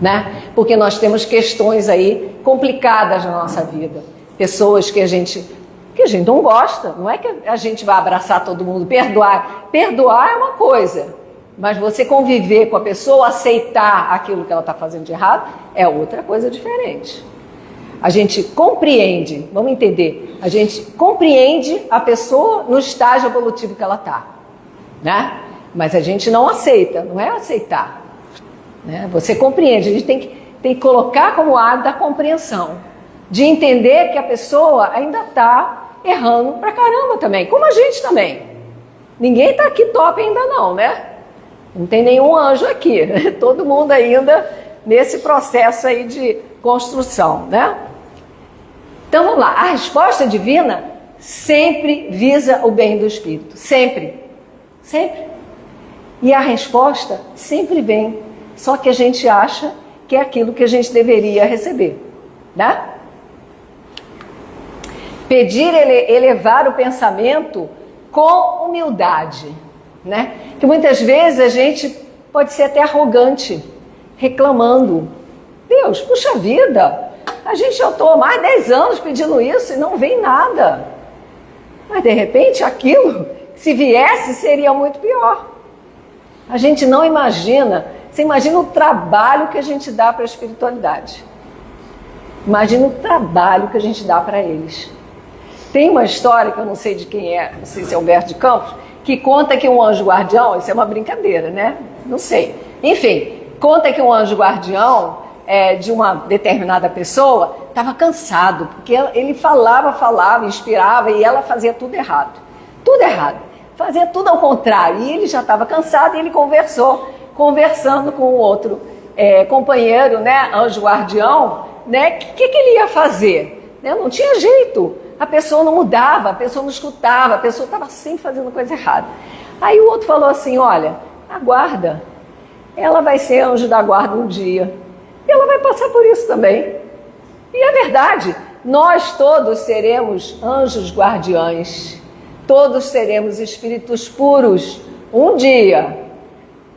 B: né? Porque nós temos questões aí complicadas na nossa vida. Pessoas que a gente não gosta. Não é que a gente vai abraçar todo mundo, perdoar. Perdoar é uma coisa, mas você conviver com a pessoa, aceitar aquilo que ela está fazendo de errado, é outra coisa diferente. A gente compreende, vamos entender, a gente compreende a pessoa no estágio evolutivo que ela está, né? Mas a gente não aceita, não é aceitar, né? Você compreende, a gente tem que colocar como hábito da compreensão, de entender que a pessoa ainda está errando pra caramba também, como a gente também. Ninguém está aqui top ainda não, né? Não tem nenhum anjo aqui, todo mundo ainda nesse processo aí de construção, né? Então vamos lá, a resposta divina sempre visa o bem do espírito, sempre, sempre. E a resposta sempre vem, só que a gente acha que é aquilo que a gente deveria receber, né? Pedir elevar o pensamento com humildade, né? Que muitas vezes a gente pode ser até arrogante, reclamando. Deus, puxa vida, a gente já estou há mais de 10 anos pedindo isso e não vem nada. Mas de repente aquilo, se viesse, seria muito pior. A gente não imagina, você imagina o trabalho que a gente dá para a espiritualidade. Imagina o trabalho que a gente dá para eles. Tem uma história, que eu não sei de quem é, não sei se é Humberto de Campos, que conta que um anjo guardião, isso é uma brincadeira, né? Não sei. Enfim, conta que um anjo guardião de uma determinada pessoa, estava cansado, porque ele falava, inspirava, e ela fazia tudo errado. Tudo errado. Fazia tudo ao contrário. E ele já estava cansado e ele conversando com o outro companheiro, né, anjo guardião, né, que ele ia fazer? Né? Não tinha jeito. A pessoa não mudava, a pessoa não escutava, a pessoa estava sempre fazendo coisa errada. Aí o outro falou assim, olha, aguarda, ela vai ser anjo da guarda um dia. E ela vai passar por isso também. E é verdade, nós todos seremos anjos guardiães, todos seremos espíritos puros um dia.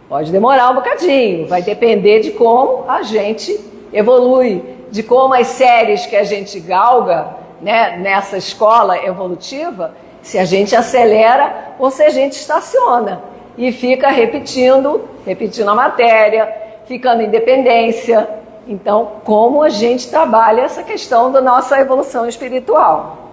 B: Pode demorar um bocadinho, vai depender de como a gente evolui, de como as séries que a gente galga, né, nessa escola evolutiva, se a gente acelera ou se a gente estaciona e fica repetindo a matéria, ficando em dependência. Então, como a gente trabalha essa questão da nossa evolução espiritual?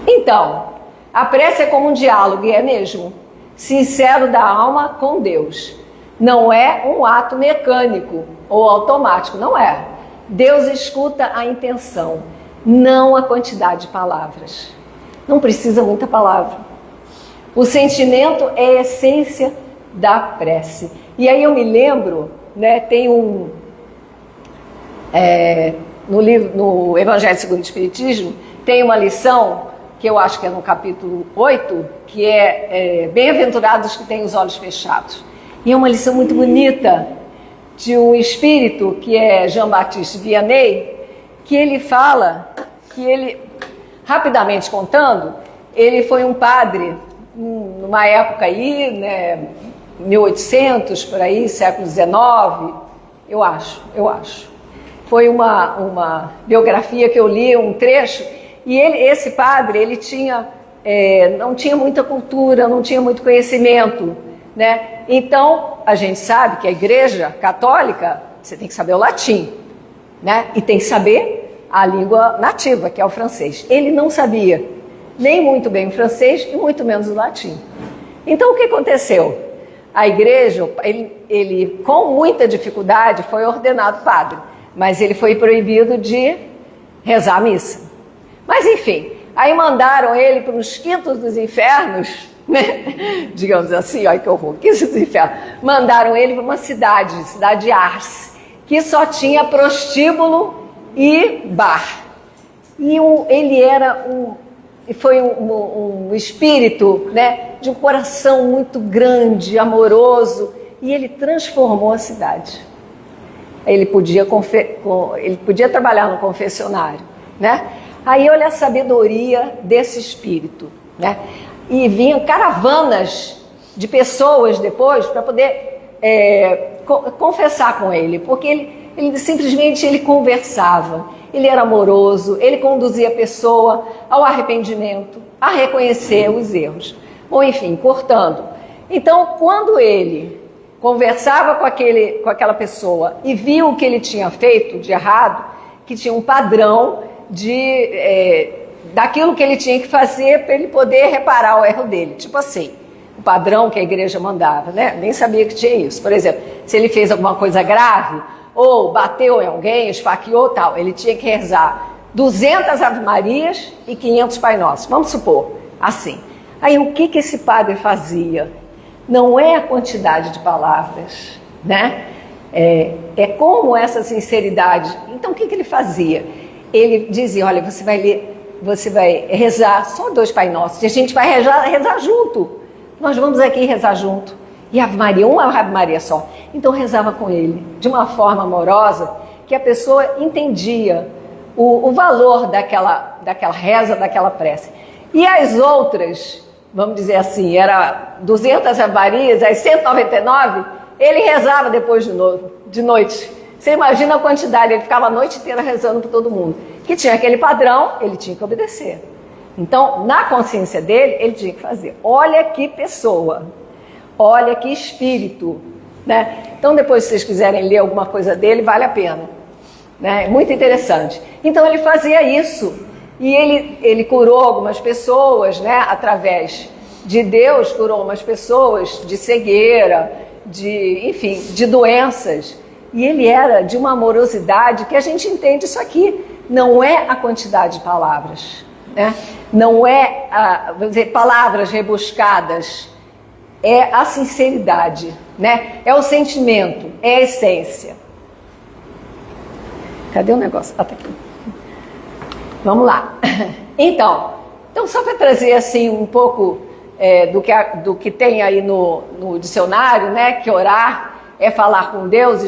B: Então, a prece é como um diálogo, e é mesmo, sincero da alma com Deus. Não é um ato mecânico ou automático, não é. Deus escuta a intenção, não a quantidade de palavras. Não precisa muita palavra. O sentimento é a essência da prece. E aí eu me lembro, né, tem no Evangelho segundo o Espiritismo, tem uma lição, que eu acho que é no capítulo 8, que é bem-aventurados que têm os olhos fechados. E é uma lição muito bonita, de um espírito, que é Jean-Baptiste Vianney, que ele fala que ele, rapidamente contando, ele foi um padre numa época aí, né, 1800, por aí, século XIX, eu acho. Foi uma biografia que eu li, um trecho, e esse padre, ele não tinha muita cultura, não tinha muito conhecimento, né? Então, a gente sabe que a Igreja Católica, você tem que saber o latim, né? E tem que saber a língua nativa, que é o francês. Ele não sabia nem muito bem o francês e muito menos o latim. Então, o que aconteceu? A Igreja, ele com muita dificuldade, foi ordenado padre, mas ele foi proibido de rezar a missa. Mas, enfim, aí mandaram ele para os quintos dos infernos, né? Digamos assim, olha que horror, quintos dos infernos. Mandaram ele para uma cidade de Ars, que só tinha prostíbulo e bar. E ele era foi um espírito, né, de um coração muito grande, amoroso, e ele transformou a cidade. Ele podia trabalhar no confessionário, né? Aí olha a sabedoria desse espírito, né? E vinham caravanas de pessoas depois para poder confessar com ele, porque ele simplesmente conversava, ele era amoroso, ele conduzia a pessoa ao arrependimento, a reconhecer os erros. Bom, enfim, cortando. Então, quando ele conversava com aquela pessoa e viu o que ele tinha feito de errado, que tinha um padrão daquilo que ele tinha que fazer para ele poder reparar o erro dele. Tipo assim, o padrão que a igreja mandava, né? Nem sabia que tinha isso. Por exemplo, se ele fez alguma coisa grave, ou bateu em alguém, esfaqueou, tal, ele tinha que rezar 200 Ave Marias e 500 Pai Nosso. Vamos supor, assim. Aí o que esse padre fazia? Não é a quantidade de palavras, né? É como essa sinceridade. Então o que ele fazia? Ele dizia, olha, você vai rezar só 2 Pai Nossos, e a gente vai rezar junto. Nós vamos aqui rezar junto. E Ave Maria, uma Ave Maria só. Então rezava com ele, de uma forma amorosa, que a pessoa entendia o valor daquela reza, daquela prece. E as outras, vamos dizer assim, era 200 Ave Marias, as 199, ele rezava depois de noite. Você imagina a quantidade, ele ficava a noite inteira rezando para todo mundo. Que tinha aquele padrão, ele tinha que obedecer. Então, na consciência dele, ele tinha que fazer. Olha que pessoa, olha que espírito, né? Então, depois, se vocês quiserem ler alguma coisa dele, vale a pena, né? É muito interessante. Então, ele fazia isso. E ele curou algumas pessoas, né? Através de Deus, curou umas pessoas de cegueira, enfim, de doenças. E ele era de uma amorosidade que a gente entende isso aqui. Não é a quantidade de palavras, né? Não é, vamos dizer, palavras rebuscadas. É a sinceridade, né? É o sentimento, é a essência. Cadê o negócio? Ah, tá aqui. Vamos lá. Então só para trazer assim um pouco do que tem aí no dicionário, né? Que orar é falar com Deus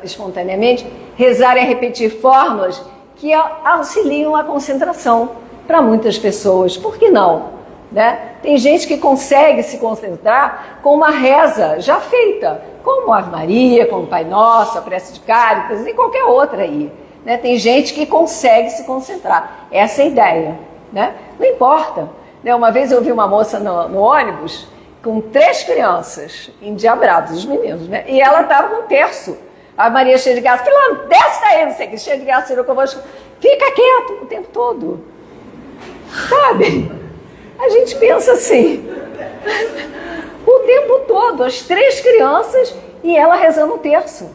B: espontaneamente, rezar é repetir fórmulas que auxiliam a concentração para muitas pessoas. Por que não? Né? Tem gente que consegue se concentrar com uma reza já feita, como a Ave Maria, como o Pai Nosso, a prece de Cáritas e qualquer outra aí. Né? Tem gente que consegue se concentrar. Essa é a ideia. Né? Não importa. Né? Uma vez eu vi uma moça no ônibus com 3 crianças, endiabrados, os meninos, né? E ela estava com um terço. A Maria cheia de graça, falando, desce daí, não sei o que, cheia de graça, tirou convosco. Fica quieto o tempo todo. Sabe? A gente pensa assim, o tempo todo, as 3 crianças e ela rezando o terço.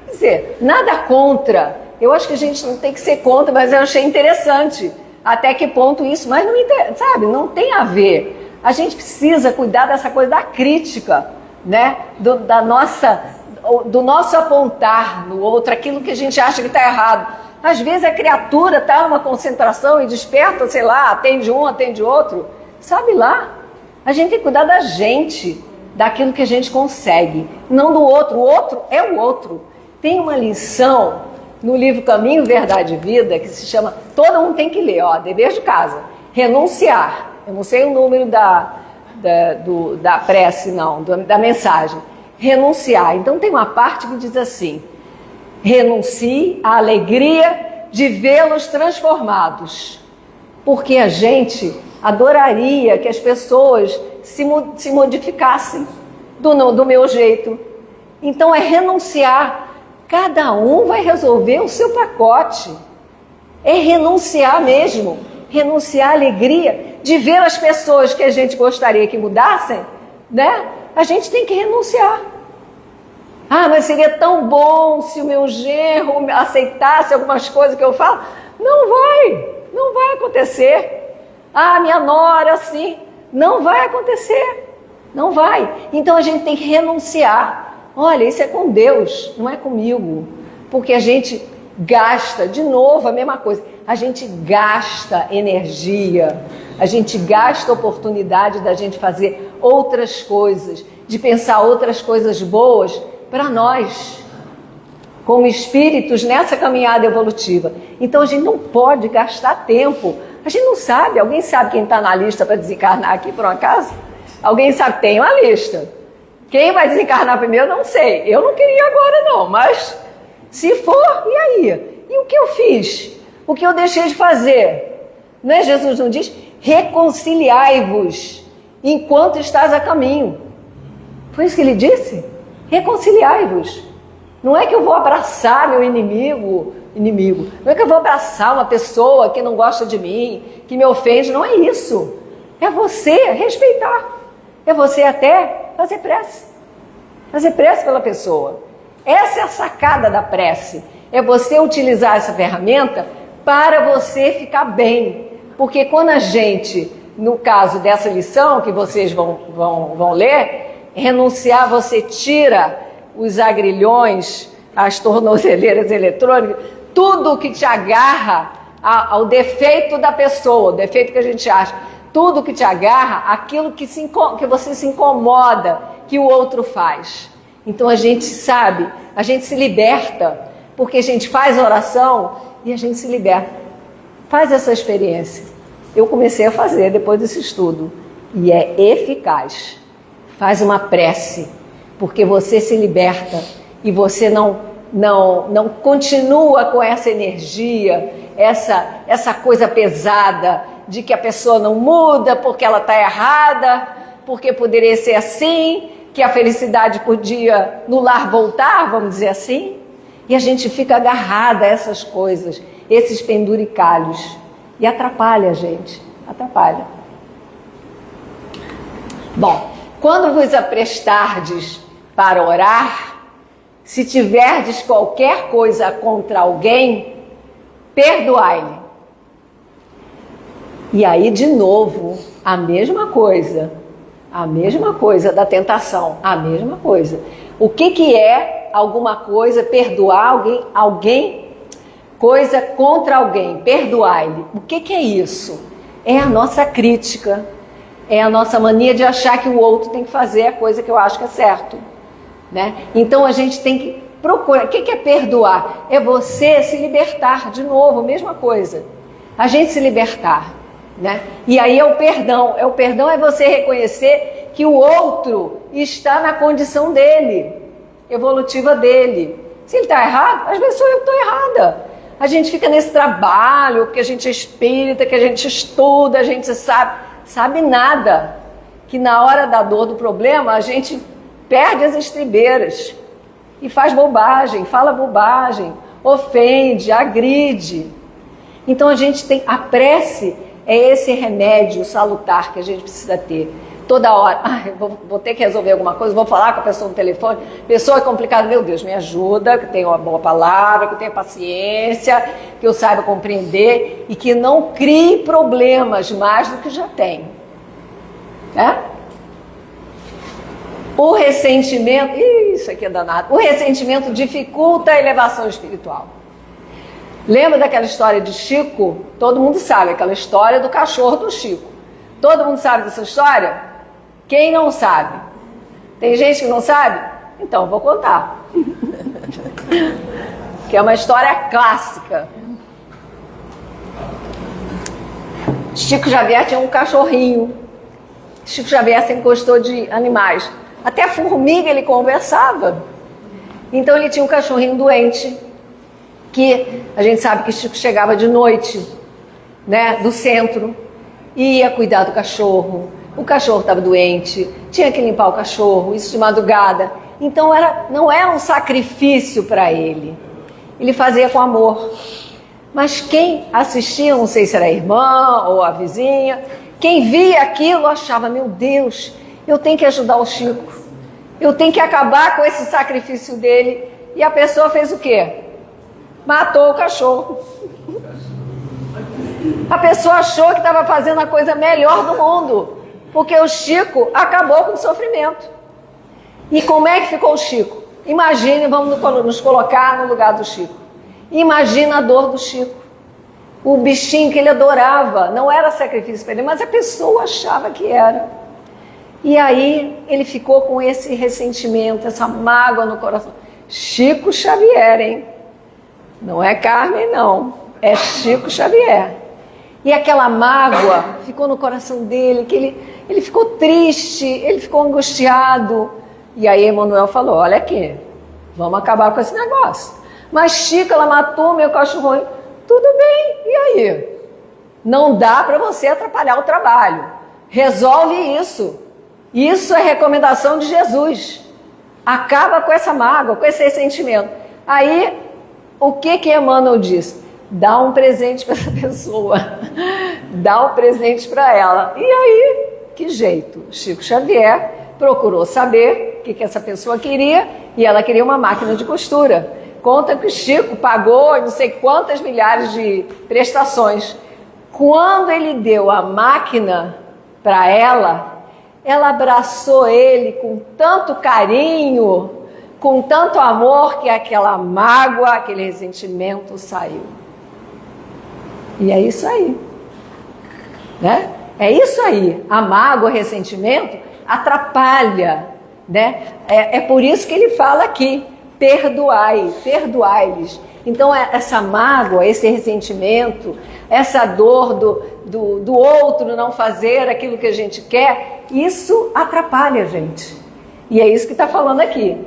B: Quer dizer, nada contra. Eu acho que a gente não tem que ser contra, mas eu achei interessante. Até que ponto isso, mas não, sabe, não tem a ver. A gente precisa cuidar dessa coisa da crítica, né? Do nosso apontar no outro, aquilo que a gente acha que está errado. Às vezes a criatura está numa concentração e desperta, sei lá, atende um, atende outro. Sabe lá? A gente tem que cuidar da gente, daquilo que a gente consegue, não do outro. O outro é o outro. Tem uma lição no livro Caminho, Verdade e Vida, que se chama, todo mundo tem que ler, ó, dever de casa, renunciar. Eu não sei o número da prece, não, da mensagem. Renunciar. Então tem uma parte que diz assim, renuncie à alegria de vê-los transformados. Porque a gente adoraria que as pessoas se modificassem do meu jeito. Então é renunciar. Cada um vai resolver o seu pacote. É renunciar mesmo. Renunciar à alegria de ver as pessoas que a gente gostaria que mudassem, né? A gente tem que renunciar. Ah, mas seria tão bom se o meu genro aceitasse algumas coisas que eu falo. Não vai acontecer. Ah, minha nora, assim, não vai acontecer. Não vai. Então a gente tem que renunciar. Olha, isso é com Deus, não é comigo. Porque a gente gasta, de novo, a mesma coisa. A gente gasta energia, a gente gasta oportunidade da gente fazer outras coisas, de pensar outras coisas boas para nós, como espíritos nessa caminhada evolutiva. Então a gente não pode gastar tempo. A gente não sabe, alguém sabe quem está na lista para desencarnar aqui por um acaso? Alguém sabe? Tem uma lista. Quem vai desencarnar primeiro, não sei. Eu não queria agora não, mas se for, e aí? E o que eu fiz? O que eu deixei de fazer? Não é? Jesus não diz, reconciliai-vos enquanto estás a caminho. Foi isso que ele disse? Reconciliai-vos. Não é que eu vou abraçar meu inimigo. Não é que eu vou abraçar uma pessoa que não gosta de mim, que me ofende. Não é isso. É você respeitar. É você até fazer prece. Fazer prece pela pessoa. Essa é a sacada da prece. É você utilizar essa ferramenta para você ficar bem. Porque quando a gente, no caso dessa lição que vocês vão ler, renunciar, você tira os agrilhões, as tornozeleiras eletrônicas, tudo que te agarra ao defeito da pessoa, o defeito que a gente acha, tudo que te agarra, aquilo que você se incomoda que o outro faz. Então a gente sabe, a gente se liberta, porque a gente faz oração e a gente se liberta. Faz essa experiência. Eu comecei a fazer depois desse estudo e é eficaz. Faz uma prece, porque você se liberta e você não continua com essa energia, essa coisa pesada de que a pessoa não muda porque ela está errada, porque poderia ser assim, que a felicidade podia no lar voltar, vamos dizer assim. E a gente fica agarrada a essas coisas, esses penduricalhos. E atrapalha a gente, atrapalha. Bom, quando vos aprestardes para orar, se tiverdes qualquer coisa contra alguém, perdoai-lhe. E aí, de novo, a mesma coisa da tentação, a mesma coisa. O que é alguma coisa, perdoar alguém, coisa contra alguém, perdoai-lhe? O que é isso? É a nossa crítica, é a nossa mania de achar que o outro tem que fazer a coisa que eu acho que é certo, né? Então a gente tem que procurar. O que é perdoar? É você se libertar, de novo, mesma coisa. A gente se libertar, né? E aí é o perdão é você reconhecer que o outro está na condição dele, evolutiva dele. Se ele está errado, às vezes sou eu que estou errada. A gente fica nesse trabalho, porque a gente é espírita, que a gente estuda, a gente sabe nada. Que na hora da dor, do problema, a gente perde as estribeiras e faz bobagem, fala bobagem, ofende, agride. Então a prece é esse remédio salutar que a gente precisa ter. Toda hora, vou ter que resolver alguma coisa, vou falar com a pessoa no telefone, pessoa é complicada, meu Deus, me ajuda, que eu tenha uma boa palavra, que eu tenha paciência, que eu saiba compreender e que não crie problemas mais do que já tem. O ressentimento, isso aqui é danado, o ressentimento dificulta a elevação espiritual. Lembra daquela história de Chico? Todo mundo sabe, aquela história do cachorro do Chico. Todo mundo sabe dessa história? Quem não sabe? Tem gente que não sabe? Então, vou contar. Que é uma história clássica. Chico Xavier tinha um cachorrinho. Chico Xavier sempre gostou de animais. Até a formiga ele conversava. Então ele tinha um cachorrinho doente, que a gente sabe que Chico chegava de noite, né, do centro, ia cuidar do cachorro. O cachorro estava doente, tinha que limpar o cachorro, isso de madrugada. Então não era um sacrifício para ele. Ele fazia com amor. Mas quem assistia, não sei se era a irmã ou a vizinha, quem via aquilo achava, meu Deus, eu tenho que ajudar o Chico. Eu tenho que acabar com esse sacrifício dele. E a pessoa fez o quê? Matou o cachorro. A pessoa achou que estava fazendo a coisa melhor do mundo, porque o Chico acabou com o sofrimento. E como é que ficou o Chico? Imagine, vamos nos colocar no lugar do Chico. Imagina a dor do Chico. O bichinho que ele adorava, não era sacrifício para ele, mas a pessoa achava que era. E aí ele ficou com esse ressentimento, essa mágoa no coração. Chico Xavier, hein? Não é Carmen, não. É Chico Xavier. E aquela mágoa ficou no coração dele, que ele ficou triste, ele ficou angustiado. E aí Emmanuel falou, olha aqui, vamos acabar com esse negócio. Mas Chico, ela matou meu cachorro. Tudo bem, e aí? Não dá para você atrapalhar o trabalho. Resolve isso. Isso é recomendação de Jesus. Acaba com essa mágoa, com esse ressentimento. Aí, o que Emmanuel diz? Dá um presente para essa pessoa. Dá um presente para ela. E aí, que jeito? Chico Xavier procurou saber o que essa pessoa queria e ela queria uma máquina de costura. Conta que o Chico pagou não sei quantas milhares de prestações. Quando ele deu a máquina para ela abraçou ele com tanto carinho, com tanto amor, que aquela mágoa, aquele ressentimento saiu. E é isso aí, né? É isso aí. A mágoa, o ressentimento atrapalha, né? É por isso que ele fala aqui, perdoai-lhes. Então essa mágoa, esse ressentimento, essa dor do outro não fazer aquilo que a gente quer, isso atrapalha a gente. E é isso que está falando aqui.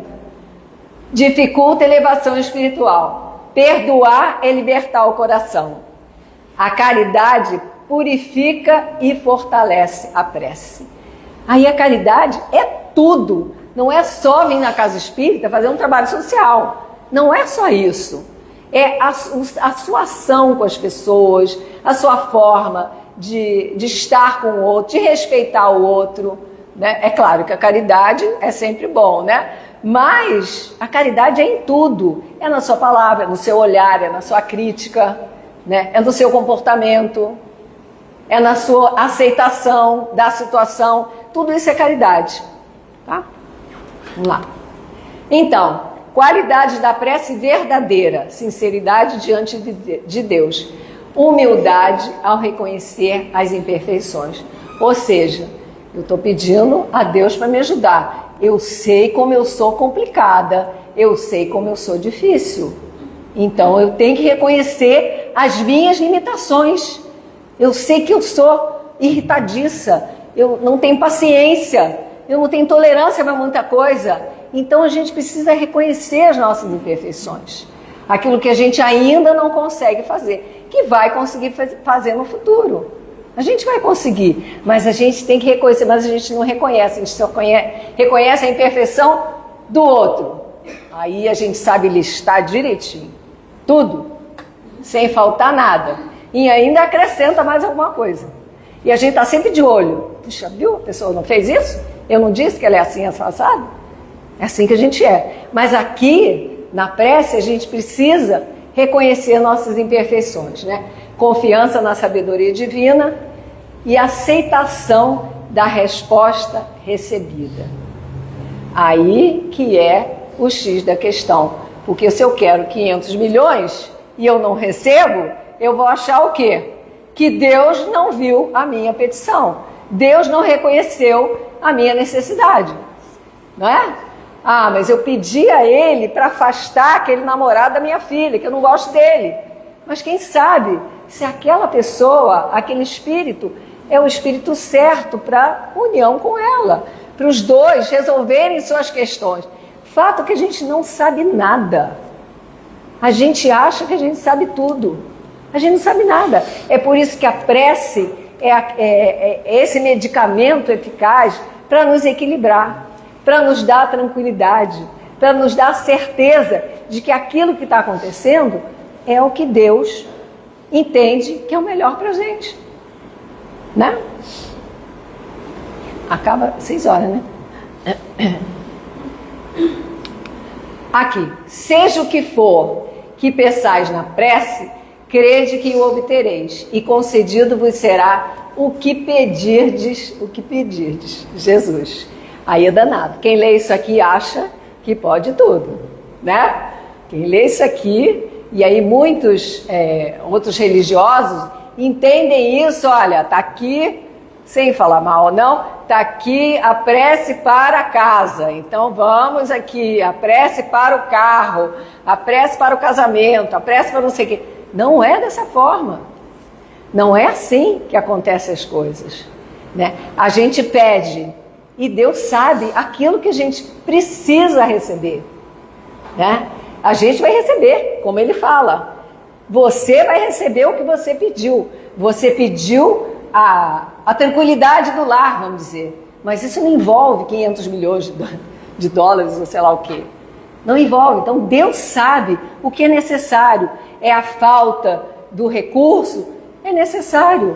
B: Dificulta a elevação espiritual. Perdoar é libertar o coração. A caridade purifica e fortalece a prece. Aí a caridade é tudo. Não é só vir na casa espírita fazer um trabalho social. Não é só isso. É a sua ação com as pessoas, a sua forma de estar com o outro, de respeitar o outro, né? É claro que a caridade é sempre bom, né? Mas a caridade é em tudo. É na sua palavra, é no seu olhar, é na sua crítica, né? É no seu comportamento, é na sua aceitação da situação. Tudo isso é caridade. Tá? Vamos lá. Então, qualidade da prece verdadeira, sinceridade diante de Deus, humildade ao reconhecer as imperfeições. Ou seja, eu estou pedindo a Deus para me ajudar. Eu sei como eu sou complicada, eu sei como eu sou difícil. Então eu tenho que reconhecer as minhas limitações. Eu sei que eu sou irritadiça, eu não tenho paciência, eu não tenho tolerância para muita coisa. Então a gente precisa reconhecer as nossas imperfeições. Aquilo que a gente ainda não consegue fazer, que vai conseguir fazer no futuro. A gente vai conseguir, mas a gente tem que reconhecer, mas a gente não reconhece, a gente só reconhece a imperfeição do outro. Aí a gente sabe listar direitinho, tudo, sem faltar nada. E ainda acrescenta mais alguma coisa. E a gente está sempre de olho. Puxa, viu? A pessoa não fez isso? Eu não disse que ela é assim, assado? É assim que a gente é. Mas aqui, na prece, a gente precisa reconhecer nossas imperfeições, né? Confiança na sabedoria divina e aceitação da resposta recebida. Aí que é o X da questão. Porque se eu quero 500 milhões e eu não recebo, eu vou achar o quê? Que Deus não viu a minha petição. Deus não reconheceu a minha necessidade. Não é? Ah, mas eu pedi a ele para afastar aquele namorado da minha filha, que eu não gosto dele. Mas quem sabe se aquela pessoa, aquele espírito, é o espírito certo para união com ela, para os dois resolverem suas questões. Fato que a gente não sabe nada. A gente acha que a gente sabe tudo. A gente não sabe nada. É por isso que a prece é esse medicamento eficaz para nos equilibrar, para nos dar tranquilidade, para nos dar certeza de que aquilo que está acontecendo é o que Deus entende que é o melhor para a gente. Né? Acaba 6 horas, né? Aqui, seja o que for que peçais na prece, crede que o obtereis, e concedido vos será o que pedirdes, Jesus. Aí é danado. Quem lê isso aqui acha que pode tudo, né? Quem lê isso aqui, e aí muitos outros religiosos entendem isso, olha, tá aqui, sem falar mal não, tá aqui a prece para a casa, então vamos aqui, a prece para o carro, a prece para o casamento, a prece para não sei o quê. Não é dessa forma, não é assim que acontecem as coisas, né? A gente pede e Deus sabe aquilo que a gente precisa receber, né? A gente vai receber, como ele fala. Você vai receber o que você pediu. Você pediu a tranquilidade do lar, vamos dizer. Mas isso não envolve 500 milhões de dólares ou sei lá o quê. Não envolve. Então Deus sabe o que é necessário. É a falta do recurso? É necessário,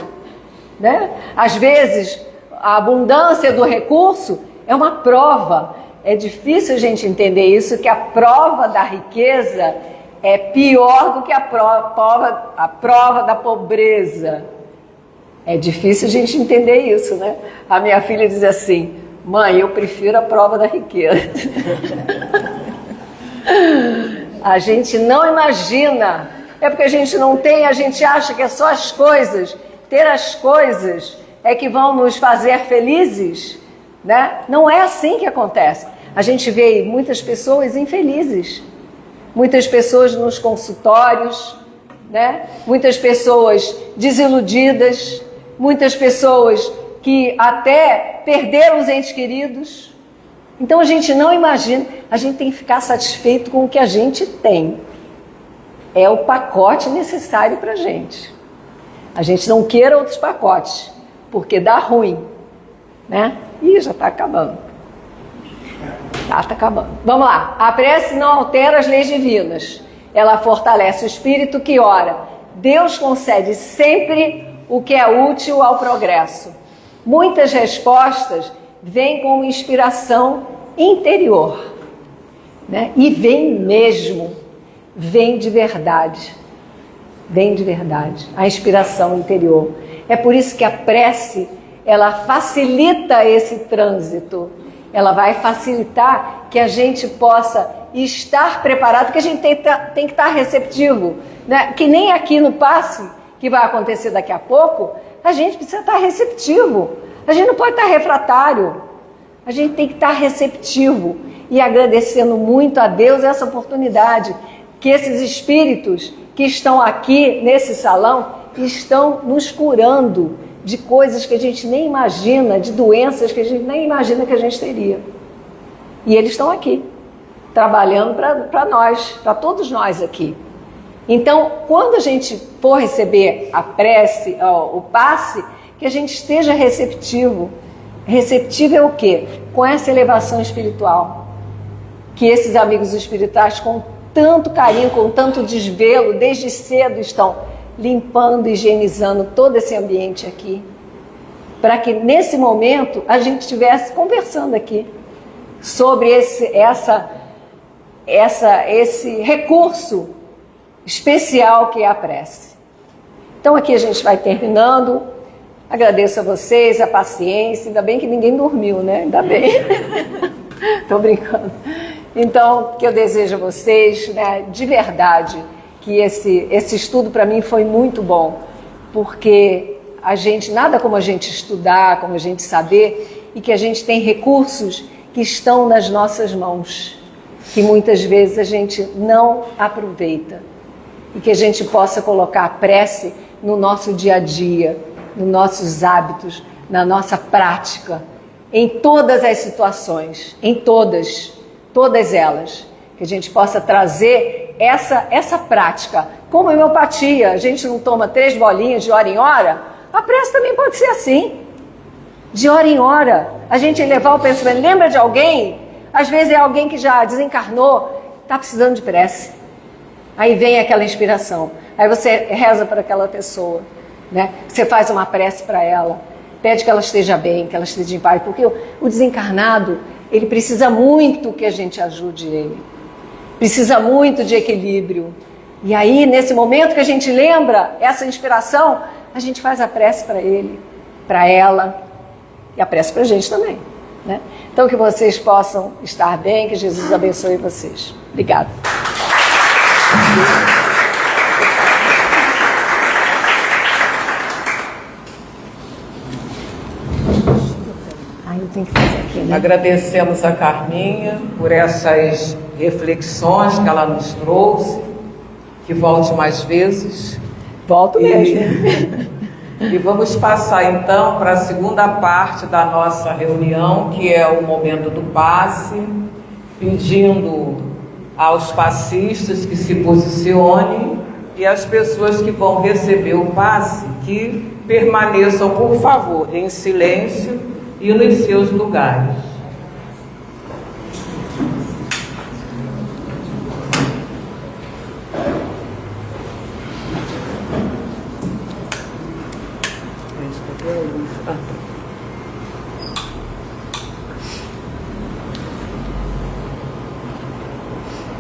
B: né? Às vezes, a abundância do recurso é uma prova. É difícil a gente entender isso, que a prova da riqueza é pior do que a prova da pobreza. É difícil a gente entender isso, né? A minha filha diz assim: mãe, eu prefiro a prova da riqueza. A gente não imagina, é porque a gente não tem, a gente acha que é só as coisas, ter as coisas é que vão nos fazer felizes, né? Não é assim que acontece. A gente vê muitas pessoas infelizes, muitas pessoas nos consultórios, né? Muitas pessoas desiludidas, muitas pessoas que até perderam os entes queridos. Então a gente não imagina, a gente tem que ficar satisfeito com o que a gente tem. É o pacote necessário para a gente. A gente não queira outros pacotes, porque dá ruim, né? Ih, já está acabando. Tá acabando. Vamos lá. A prece não altera as leis divinas. Ela fortalece o espírito que ora. Deus concede sempre o que é útil ao progresso. Muitas respostas vêm com inspiração interior. né? E vem mesmo, vem de verdade. Vem de verdade, a inspiração interior. É por isso que a prece, ela facilita esse trânsito. Ela vai facilitar que a gente possa estar preparado, que a gente tem que estar receptivo, né? Que nem aqui no passe, que vai acontecer daqui a pouco, a gente precisa estar receptivo. A gente não pode estar refratário. A gente tem que estar receptivo e agradecendo muito a Deus essa oportunidade, que esses espíritos que estão aqui nesse salão estão nos curando de coisas que a gente nem imagina, de doenças que a gente nem imagina que a gente teria. E eles estão aqui, trabalhando para nós, para todos nós aqui. Então, quando a gente for receber a prece, o passe, que a gente esteja receptivo. Receptivo é o quê? Com essa elevação espiritual. Que esses amigos espirituais, com tanto carinho, com tanto desvelo, desde cedo estão limpando, higienizando todo esse ambiente aqui. Para que nesse momento a gente estivesse conversando aqui sobre esse recurso especial que é a prece. Então aqui a gente vai terminando. Agradeço a vocês a paciência. Ainda bem que ninguém dormiu, né? Ainda bem. Estou brincando. Então, que eu desejo a vocês, né, de verdade, que esse estudo para mim foi muito bom, porque nada como a gente estudar, como a gente saber, e que a gente tem recursos que estão nas nossas mãos, que muitas vezes a gente não aproveita, e que a gente possa colocar a prece no nosso dia a dia, nos nossos hábitos, na nossa prática, em todas as situações, em todas elas, que a gente possa trazer essa prática. Como a homeopatia, a gente não toma 3 bolinhas de hora em hora, a prece também pode ser assim, de hora em hora. A gente elevar o pensamento, lembra de alguém? Às vezes é alguém que já desencarnou, está precisando de prece. Aí vem aquela inspiração, aí você reza para aquela pessoa, né? Você faz uma prece para ela, pede que ela esteja bem, que ela esteja em paz, porque o desencarnado, ele precisa muito que a gente ajude ele, precisa muito de equilíbrio. E aí, nesse momento que a gente lembra essa inspiração, a gente faz a prece para ele, para ela, e a prece para a gente também, né? Então, que vocês possam estar bem, que Jesus abençoe vocês. Obrigada. Tem que fazer aqui, né?
A: Agradecemos a Carminha por essas reflexões que ela nos trouxe, que volte mais vezes.
B: Volto mesmo.
A: E vamos passar então para a segunda parte da nossa reunião, que é o momento do passe, pedindo aos passistas que se posicionem e as pessoas que vão receber o passe que permaneçam, por favor, em silêncio e nos seus lugares.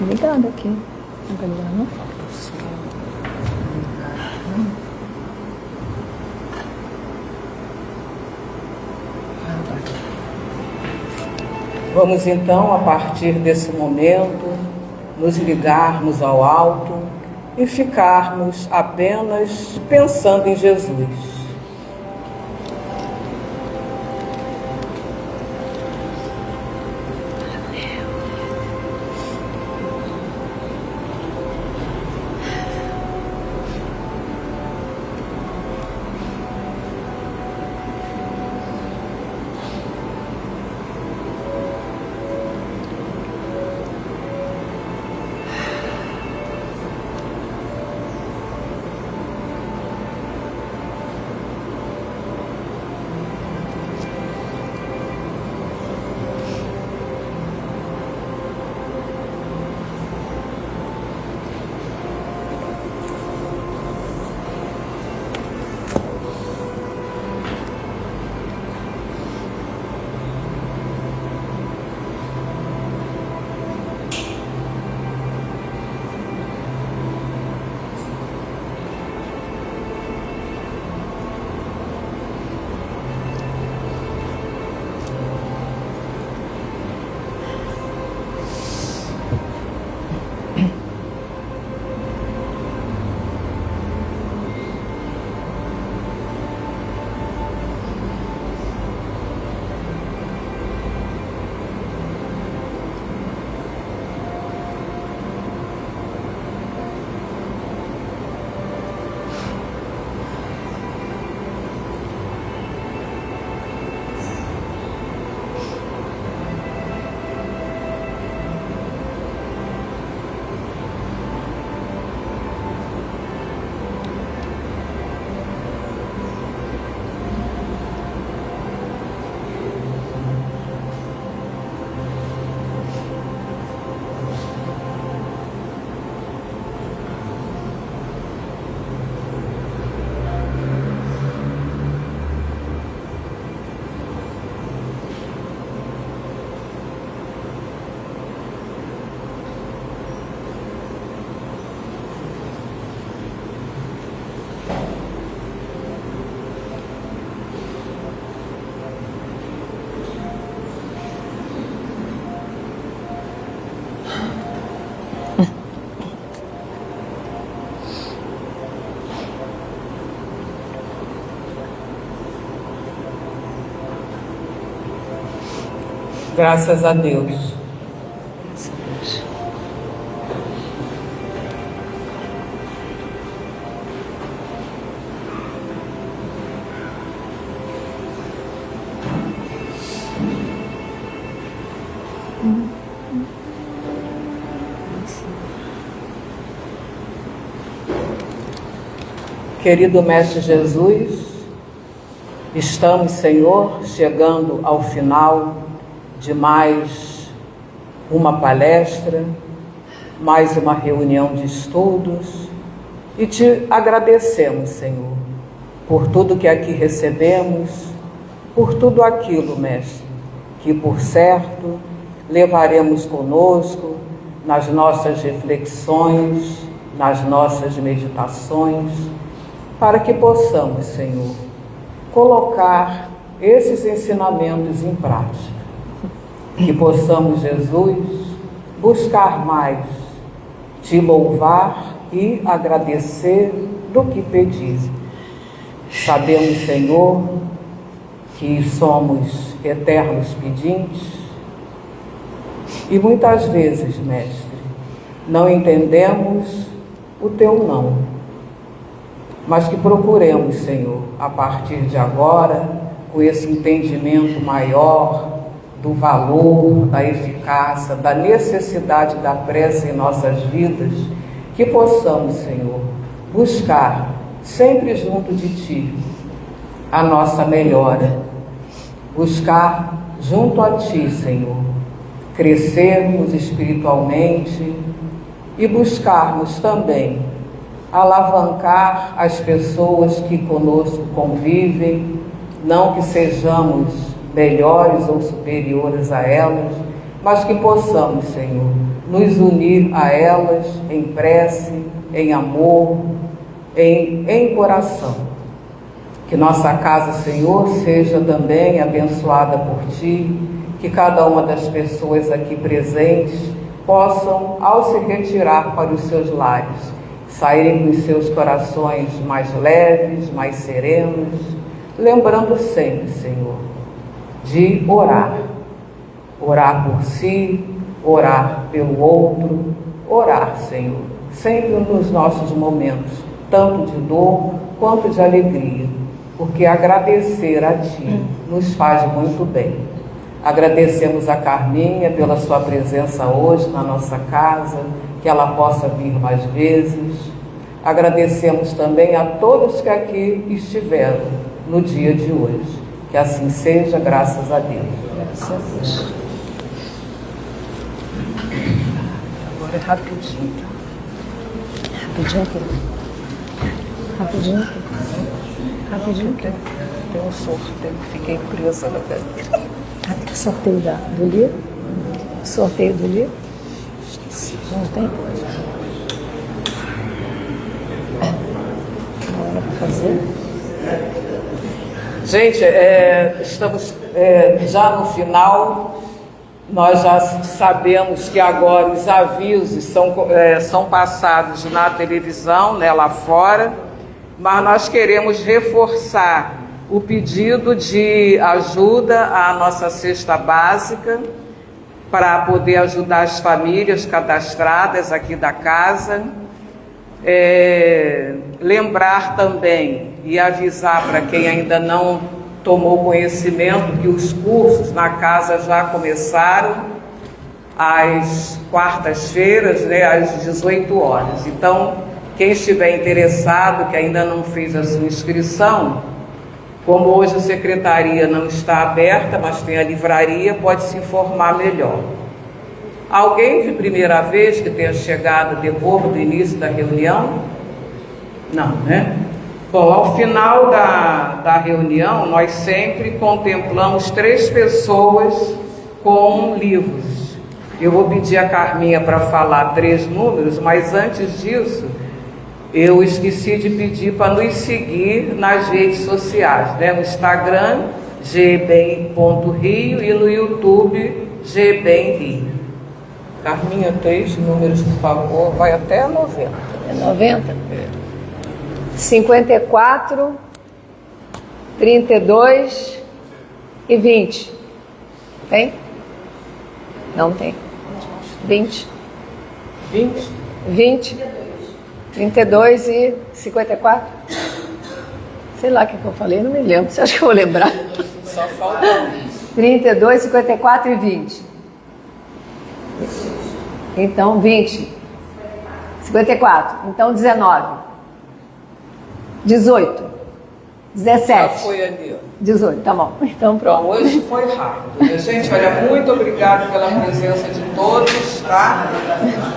B: Obrigada aqui. Agora não falta.
A: Vamos então, a partir desse momento, nos ligarmos ao alto e ficarmos apenas pensando em Jesus. Graças a Deus. Querido Mestre Jesus, estamos, Senhor, chegando ao final de mais uma palestra, mais uma reunião de estudos, e te agradecemos, Senhor, por tudo que aqui recebemos, por tudo aquilo, Mestre, que por certo levaremos conosco nas nossas reflexões, nas nossas meditações, para que possamos, Senhor, colocar esses ensinamentos em prática. Que possamos, Jesus, buscar mais, te louvar e agradecer do que pedir. Sabemos, Senhor, que somos eternos pedintes e muitas vezes, Mestre, não entendemos o teu não. Mas que procuremos, Senhor, a partir de agora, com esse entendimento maior do valor, da eficácia, da necessidade da prece em nossas vidas, que possamos, Senhor, buscar sempre junto de Ti a nossa melhora, buscar junto a Ti, Senhor, crescermos espiritualmente e buscarmos também alavancar as pessoas que conosco convivem, não que sejamos melhores ou superiores a elas, mas que possamos, Senhor, nos unir a elas em prece, em amor, em coração. Que nossa casa, Senhor, seja também abençoada por Ti, que cada uma das pessoas aqui presentes possam, ao se retirar para os seus lares, saírem com os seus corações mais leves, mais serenos, lembrando sempre, Senhor, de orar. Orar por si, orar pelo outro, orar, Senhor, sempre nos nossos momentos, tanto de dor quanto de alegria, porque agradecer a Ti nos faz muito bem. Agradecemos a Carminha pela sua presença hoje na nossa casa, que ela possa vir mais vezes. Agradecemos também a todos que aqui estiveram no dia de hoje. Que assim seja, graças a Deus.
B: Graças a Deus.
A: Agora é rapidinho.
B: Rapidinho, querido. Rapidinho. Rapidinho, querido.
A: Tem um sorteio, fiquei presa na cadeira.
B: Sorteio do livro? Sorteio do livro?
A: Esqueci.
B: Não tem? Agora para fazer.
A: Gente, estamos já no final. Nós já sabemos que agora os avisos são passados na televisão, né, lá fora, mas nós queremos reforçar o pedido de ajuda à nossa cesta básica para poder ajudar as famílias cadastradas aqui da casa. Lembrar também e avisar para quem ainda não tomou conhecimento que os cursos na casa já começaram às quartas-feiras, né, às 18 horas. Então, quem estiver interessado, que ainda não fez a sua inscrição, como hoje a secretaria não está aberta, mas tem a livraria, pode se informar melhor. Alguém de primeira vez que tenha chegado depois do início da reunião? Não, né? Bom, ao final da reunião, nós sempre contemplamos 3 pessoas com livros. Eu vou pedir a Carminha para falar 3 números, mas antes disso, eu esqueci de pedir para nos seguir nas redes sociais, né? No Instagram, gbem.rio, e no YouTube, gbemrio. Carminha, 3 números, por favor, vai até 90.
B: É 90? 54, 32 e 20. Tem? Não tem. 20.
A: 20?
B: 20. 32 e 54. Sei lá o que eu falei, não me lembro. Você acha que eu vou lembrar?
A: Só falta
B: 32, 54 e 20. Então, 20. 54. Então, 19. 18. 17.
A: Já foi ali.
B: 18, tá bom. Então,
A: Então,
B: pronto.
A: hoje foi rápido. Né? Gente, olha, muito obrigada pela presença de todos, tá?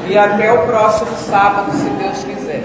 A: E até o próximo sábado, se Deus quiser.